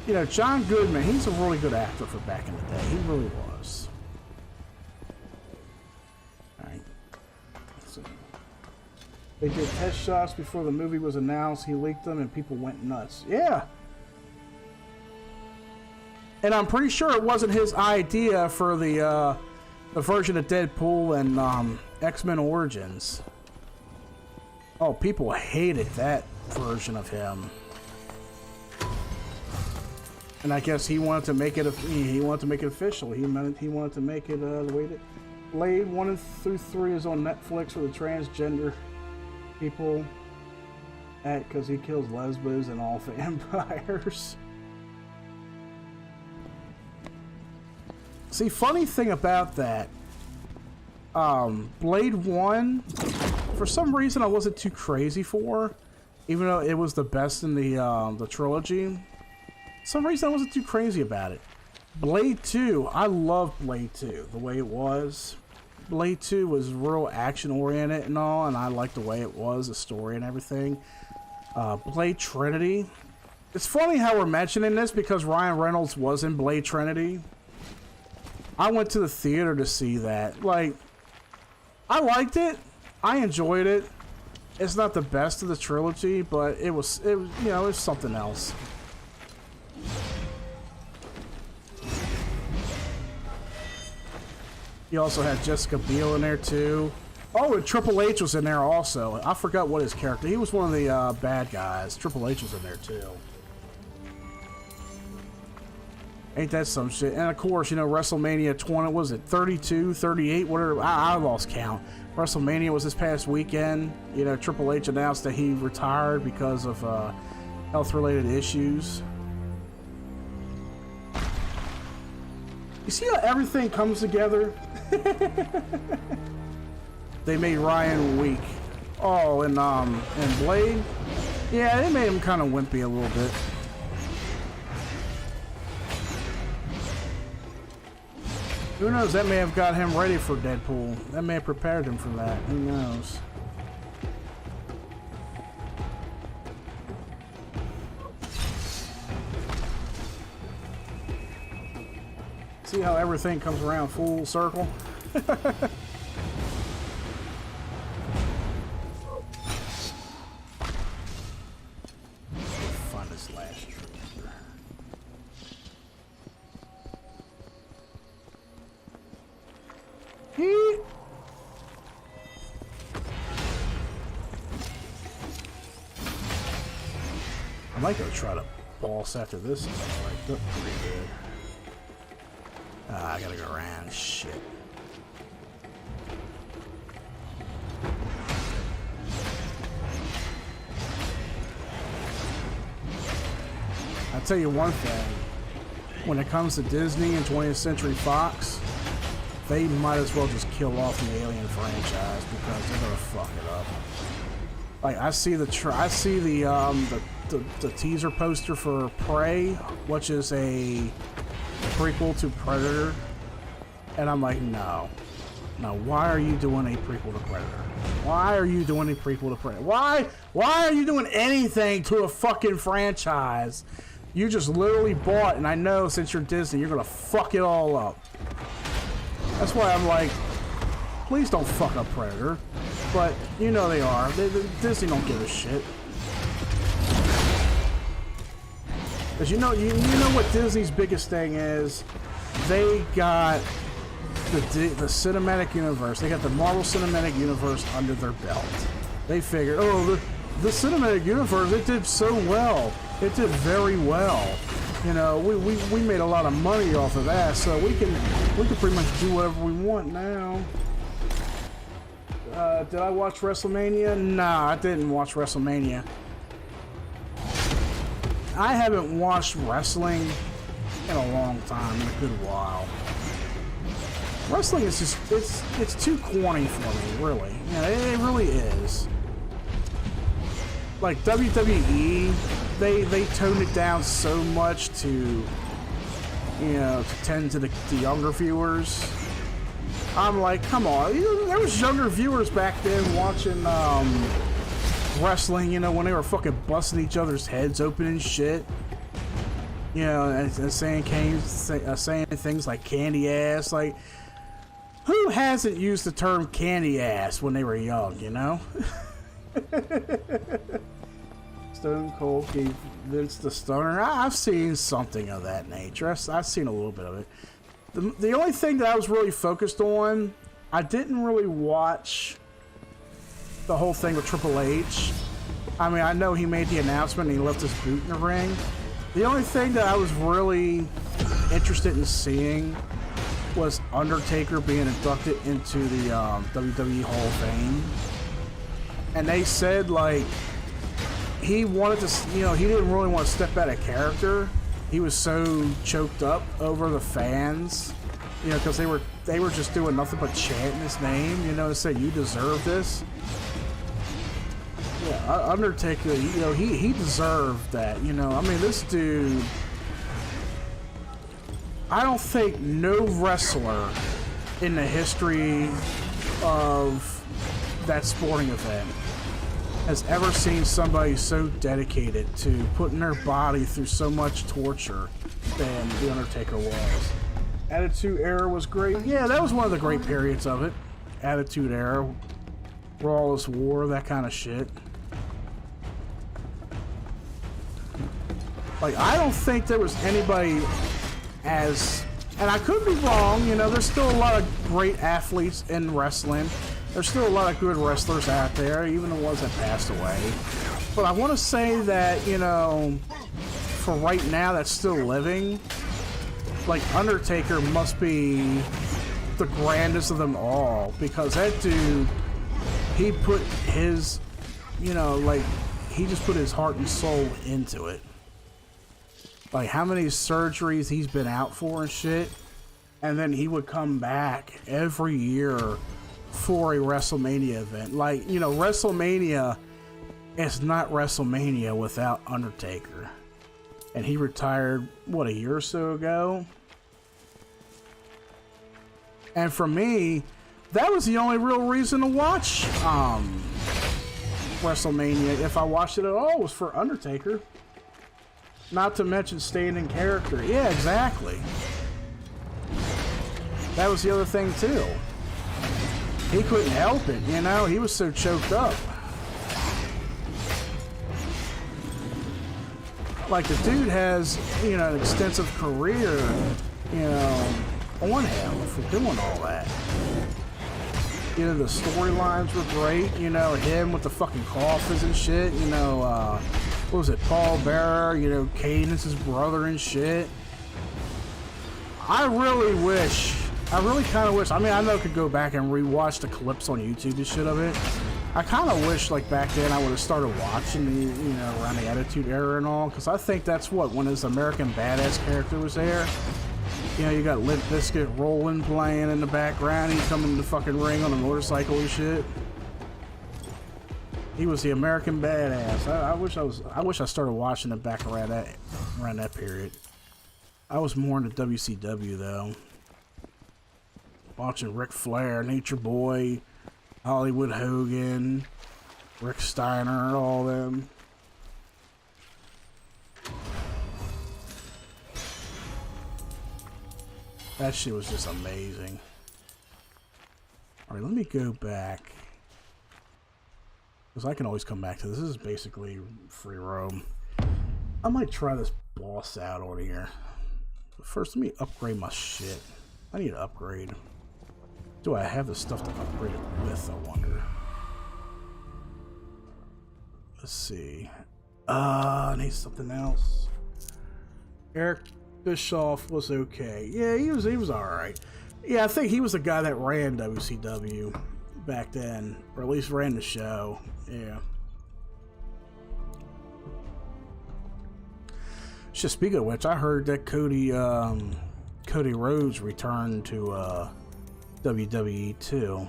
You know, John Goodman, he's a really good actor for back in the day. He really was. Alright. So, they did test shots before the movie was announced. He leaked them and people went nuts. Yeah. And I'm pretty sure it wasn't his idea for the version of Deadpool and X-Men Origins. Oh, people hated that version of him. And I guess he wanted to make it. He wanted to make it official. He wanted to make it the way that Blade 1 through 3 is on Netflix for the transgender people because he kills lesbians and all vampires. See, funny thing about that, Blade 1, for some reason I wasn't too crazy for, even though it was the best in the trilogy. For some reason I wasn't too crazy about it. Blade 2, I loved Blade 2, the way it was. Blade 2 was real action-oriented and all, and I liked the way it was, the story and everything. Blade Trinity. It's funny how we're mentioning this because Ryan Reynolds was in Blade Trinity. I went to the theater to see that. Like, I liked it. I enjoyed it. It's not the best of the trilogy, but it was you know, it was something else. You also had Jessica Biel in there too. Oh, and Triple H was in there also. I forgot what his character. He was one of the bad guys. Triple H was in there too. Ain't that some shit? And of course, you know, WrestleMania 20, was it 32, 38, whatever? I lost count. WrestleMania was this past weekend. You know, Triple H announced that he retired because of health-related issues. You see how everything comes together? They made Ryan weak. Oh, and Blade? Yeah, they made him kind of wimpy a little bit. Who knows? That may have got him ready for Deadpool. That may have prepared him for that. Who knows? See how everything comes around full circle? Find this last trooper. I might go try to boss after this. Like, that's pretty good. I gotta go around. Shit. I'll tell you one thing. When it comes to Disney and 20th Century Fox, they might as well just kill off the Alien franchise because they're gonna fuck it up. Like, I see the teaser poster for Prey, which is a prequel to Predator, and I'm like, no, why are you doing a prequel to Predator? Why are you doing a prequel to Predator? Why are you doing anything to a fucking franchise you just literally bought? And I know since you're Disney, you're gonna fuck it all up. That's why I'm like, please don't fuck up Predator. But you know they are. Disney don't give a shit. Because you know what Disney's biggest thing is? They got the cinematic universe. They got the Marvel Cinematic Universe under their belt. They figured, oh, the cinematic universe, it did so well. It did very well. You know, we made a lot of money off of that, so we can pretty much do whatever we want now. Did I watch WrestleMania? Nah, I didn't watch WrestleMania. I haven't watched wrestling in a long time, in a good while. Wrestling is just, it's too corny for me, really. Yeah, it really is. Like WWE, they toned it down so much to, you know, to tend to the younger viewers. I'm like, come on, there was younger viewers back then watching wrestling, you know, when they were fucking busting each other's heads open and shit. You know, and saying things like candy ass. Like, who hasn't used the term candy ass when they were young, you know? Stone Cold gave Vince the stunner. I've seen something of that nature. I've seen a little bit of it. The only thing that I was really focused on, I didn't really watch the whole thing with Triple H. I mean, I know he made the announcement and he left his boot in the ring. The only thing that I was really interested in seeing was Undertaker being inducted into the WWE Hall of Fame. And they said, like, he wanted to, you know, he didn't really want to step out of character. He was so choked up over the fans, you know, because they were just doing nothing but chanting his name, you know, saying, you deserve this. Yeah, Undertaker, you know, he deserved that, you know. I mean, this dude, I don't think no wrestler in the history of that sporting event has ever seen somebody so dedicated to putting their body through so much torture than The Undertaker was. Attitude Era was great. Yeah, that was one of the great periods of it. Attitude Era, Rawless War, that kind of shit. Like, I don't think there was anybody as, and I could be wrong, you know, there's still a lot of great athletes in wrestling. There's still a lot of good wrestlers out there, even the ones that passed away. But I want to say that, you know, for right now that's still living, like, Undertaker must be the grandest of them all, because that dude, he put his, you know, like, he just put his heart and soul into it. Like, how many surgeries he's been out for and shit, and then he would come back every year for a WrestleMania event. Like, you know, WrestleMania is not WrestleMania without Undertaker. And he retired, what, a year or so ago? And for me, that was the only real reason to watch WrestleMania, if I watched it at all, was for Undertaker. Not to mention staying in character. Yeah, exactly. That was the other thing, too. He couldn't help it, you know? He was so choked up. Like, the dude has, you know, an extensive career, you know, on him for doing all that. You know, the storylines were great, you know, him with the fucking coffins and shit, you know, what was it, Paul Bearer, you know, Cadence's brother and shit. I really kind of wish, I mean, I know I could go back and rewatch the clips on YouTube and shit of it. I kind of wish, like, back then I would have started watching the, you know, around the Attitude Era and all, because I think that's what, when his American Badass character was there. You know, you got Limp Bizkit rolling, playing in the background, he's coming to the fucking ring on a motorcycle and shit. He was the American Badass. I wish I started watching it back around that period. I was more into WCW though. Watching Ric Flair, Nature Boy, Hollywood Hogan, Rick Steiner, all them. That shit was just amazing. Alright, let me go back. Because I can always come back to this. This is basically free roam. I might try this boss out on here. But first, let me upgrade my shit. I need to upgrade. Do I have the stuff to upgrade it with, I wonder? Let's see. I need something else. Eric Bischoff was okay. Yeah, he was alright. Yeah, I think he was the guy that ran WCW back then. Or at least ran the show. Yeah. Just speaking of which, I heard that Cody Rhodes returned to WWE too.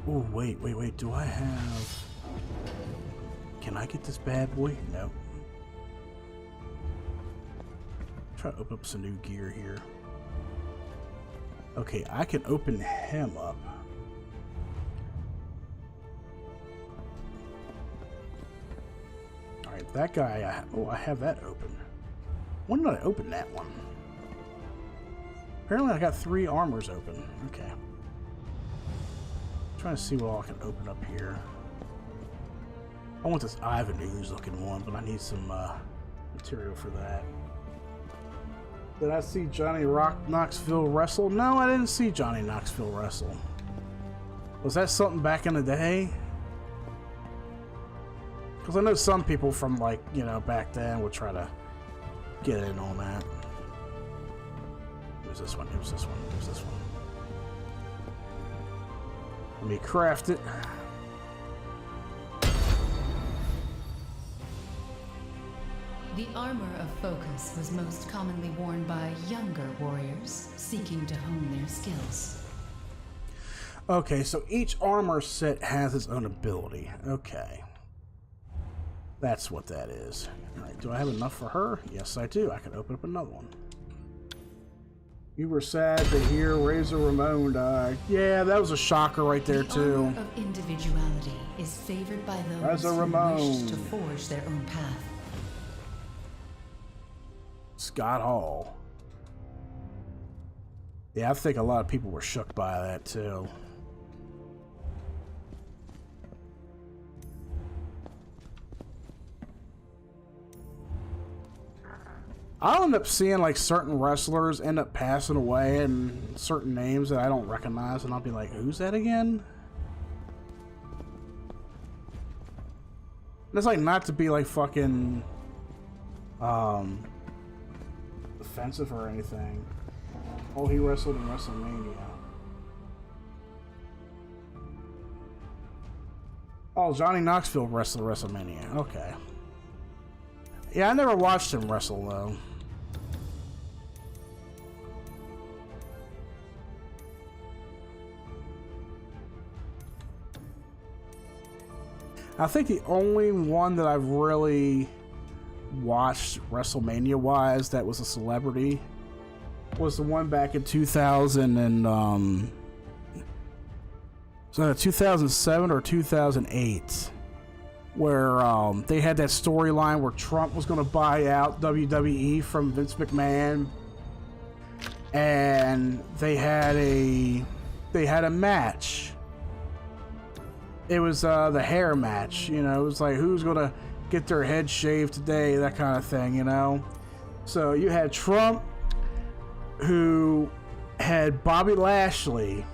Oh, wait. Do I have... Can I get this bad boy? No. Try to open up some new gear here. Okay, I can open him up. Alright, that guy, I have that open. When did I open that one? Apparently I got 3 armors open. Okay. I'm trying to see what all I can open up here. I want this Ivan Ooze looking one, but I need some material for that. Did I see Johnny Knoxville wrestle? No, I didn't see Johnny Knoxville wrestle. Was that something back in the day? Because I know some people from, like, you know, back then would try to get in on that. Who's this one? Who's this one? Who's this one? Let me craft it. The armor of focus was most commonly worn by younger warriors seeking to hone their skills. Okay, so each armor set has its own ability. Okay. That's what that is. Alright, do I have enough for her? Yes, I do. I can open up another one. You were sad to hear Razor Ramon die. Yeah, that was a shocker right there, too. The armor of individuality is favored by those Razor who Ramon. wish to forge their own path. Scott Hall. Yeah, I think a lot of people were shook by that, too. I'll end up seeing like certain wrestlers end up passing away and certain names that I don't recognize, and I'll be like, who's that again? And it's like not to be like fucking offensive or anything. Oh, he wrestled in WrestleMania. Oh, Johnny Knoxville wrestled WrestleMania. Okay. Yeah, I never watched him wrestle though. I think the only one that I've really watched WrestleMania wise that was a celebrity was the one back in 2000 and so 2007 or 2008 where they had that storyline where Trump was going to buy out WWE from Vince McMahon, and they had a match. It was the hair match, you know. It was like who's going to get their head shaved today, that kind of thing, you know. So you had Trump, who had Bobby Lashley,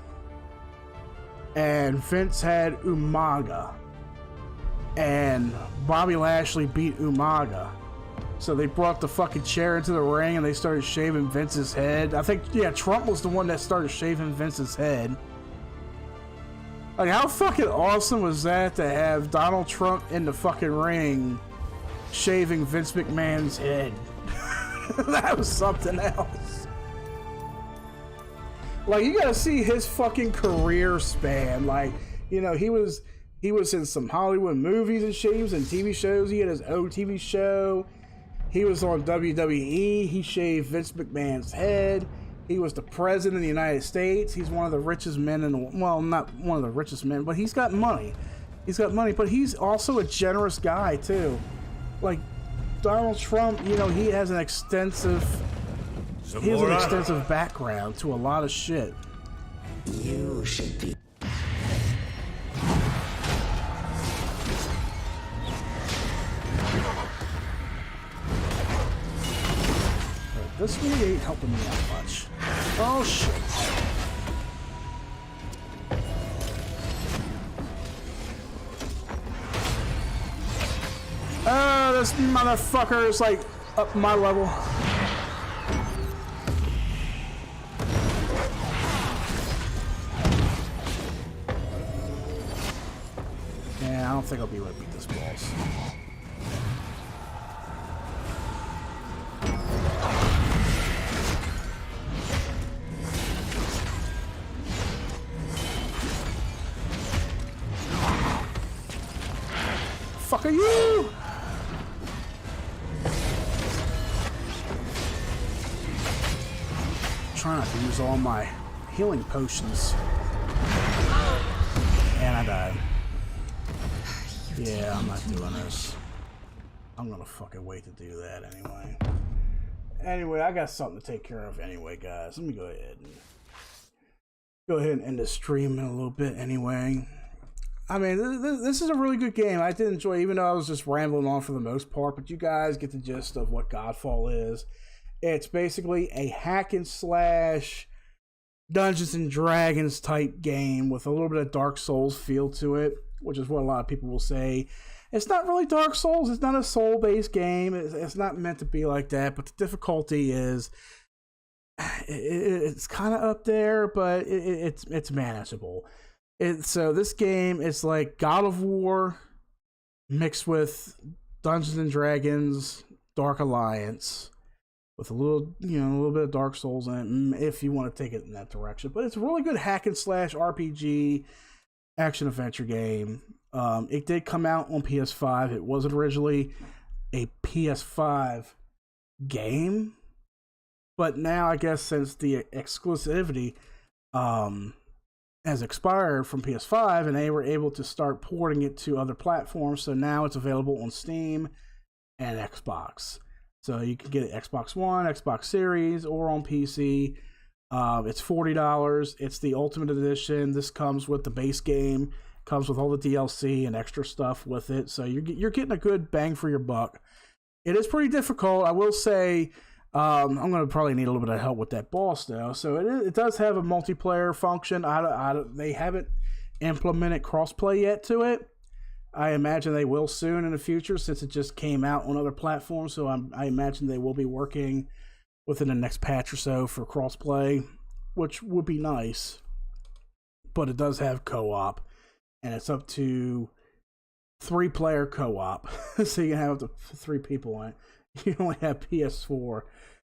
and Vince had Umaga. And Bobby Lashley beat Umaga. So they brought the fucking chair into the ring and they started shaving Vince's head. I think, yeah, Trump was the one that started shaving Vince's head. Like, how fucking awesome was that to have Donald Trump in the fucking ring shaving Vince McMahon's head? That was something else. Like, you gotta see his fucking career span. Like, you know, he was in some Hollywood movies and shit. He was in TV shows. He had his own TV show. He was on WWE. He shaved Vince McMahon's head. He was the president of the United States. He's one of the richest men in the world. Well, not one of the richest men, but he's got money. He's got money, but he's also a generous guy, too. Like, Donald Trump, you know, he has an extensive... He has an extensive background to a lot of shit. You should be... This really ain't helping me out much. Oh shit. This motherfucker is like up my level. Yeah, I don't think I'll be able to beat this boss. Fuck are you? Trying not to use all my healing potions. And I died. Yeah, I'm not doing this. I'm gonna fucking wait to do that anyway. Anyway, I got something to take care of anyway, guys. Let me go ahead and end the stream in a little bit anyway. I mean, this is a really good game. I did enjoy it, even though I was just rambling on for the most part, but you guys get the gist of what Godfall is. It's basically a hack and slash Dungeons and Dragons type game with a little bit of Dark Souls feel to it, which is what a lot of people will say. It's not really Dark Souls. It's not a soul-based game. It's not meant to be like that. But the difficulty is, it's kind of up there, but it's manageable. So this game is like God of War mixed with Dungeons and Dragons, Dark Alliance, with a little bit of Dark Souls in it, if you want to take it in that direction. But it's a really good hack and slash RPG action adventure game. It did come out on PS5. It wasn't originally a PS5 game, but now I guess since the exclusivity has expired from PS5, and they were able to start porting it to other platforms, so now it's available on Steam and Xbox. So you can get it Xbox One, Xbox Series, or on PC. It's $40. It's the Ultimate Edition. This comes with the base game, comes with all the DLC and extra stuff with it. So you're getting a good bang for your buck. It is pretty difficult, I will say. I'm going to probably need a little bit of help with that boss, though. So it does have a multiplayer function. They haven't implemented crossplay yet to it. I imagine they will soon in the future, since it just came out on other platforms. So I imagine they will be working within the next patch or so for crossplay, which would be nice. But it does have co-op, and it's up to 3-player co-op. So you can have up to 3 people in it. You only have PS4.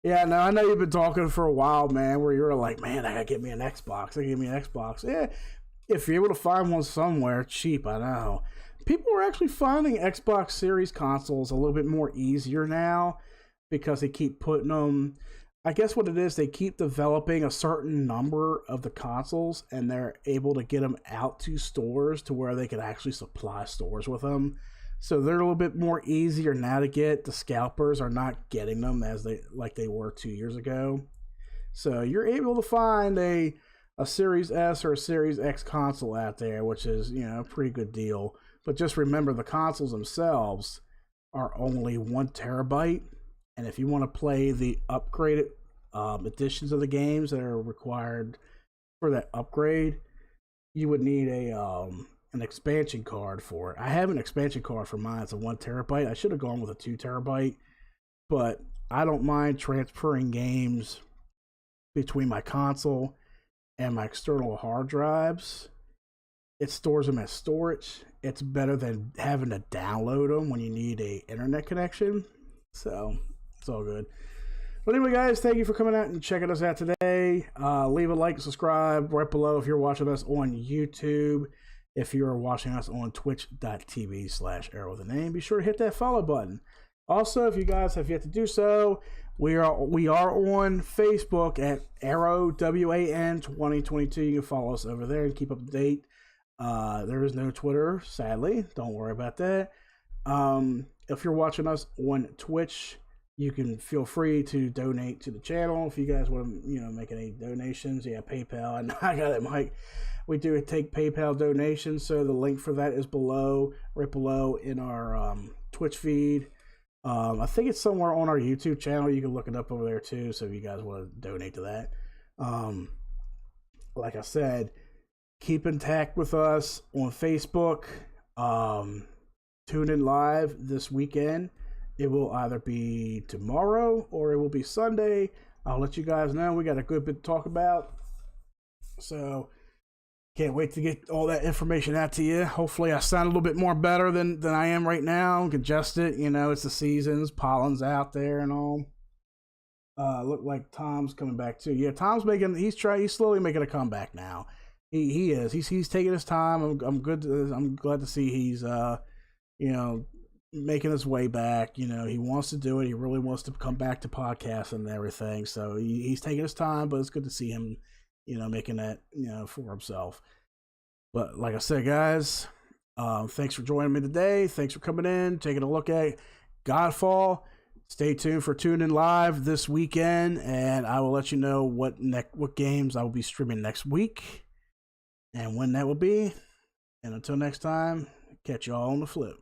Yeah, now I know you've been talking for a while, man, where you're like, man, I gotta get me an Xbox. Yeah, if you're able to find one somewhere cheap, I know. People are actually finding Xbox Series consoles a little bit more easier now, because they keep putting them, I guess what it is, they keep developing a certain number of the consoles, and they're able to get them out to stores to where they can actually supply stores with them. So they're a little bit more easier now to get. The scalpers are not getting them as they were 2 years ago. So you're able to find a Series S or a Series X console out there, which is, a pretty good deal. But just remember, the consoles themselves are only 1 terabyte. And if you want to play the upgraded editions of the games that are required for that upgrade, you would need an expansion card for it. I have an expansion card for mine. It's a 1 terabyte. I should have gone with a 2 terabyte, but I don't mind transferring games between my console and my external hard drives. It stores them as storage. It's better than having to download them when you need a internet connection. So it's all good. But anyway, guys, thank you for coming out and checking us out today. Leave a like, subscribe right below if you're watching us on YouTube. If you're watching us on twitch.tv/arrowwithaname, be sure to hit that follow button. Also, if you guys have yet to do so, we are on Facebook at Arrow WAN 2022. You can follow us over there and keep up to date. There is no Twitter, sadly. Don't worry about that. If you're watching us on Twitch, you can feel free to donate to the channel if you guys want to, make any donations. Yeah, PayPal. And I got it, Mike. We do take PayPal donations, so the link for that is right below in our Twitch feed. I think it's somewhere on our YouTube channel. You can look it up over there too, so if you guys want to donate to that. Like I said, keep in touch with us on Facebook. Tune in live this weekend. It will either be tomorrow or it will be Sunday. I'll let you guys know. We got a good bit to talk about. So can't wait to get all that information out to you. Hopefully I sound a little bit more better than I am right now. Congested, it's the seasons, pollen's out there and all. Look like Tom's coming back too. Yeah, Tom's he's slowly making a comeback now. He is. He's taking his time. I'm glad to see he's making his way back. He wants to do it. He really wants to come back to podcasting and everything. So he's taking his time, but it's good to see him, making that, for himself. But like I said, guys, thanks for joining me today. Thanks for coming in, taking a look at Godfall. Stay tuned for Tune In Live this weekend, and I will let you know what games I will be streaming next week and when that will be. And until next time, catch y'all on the flip.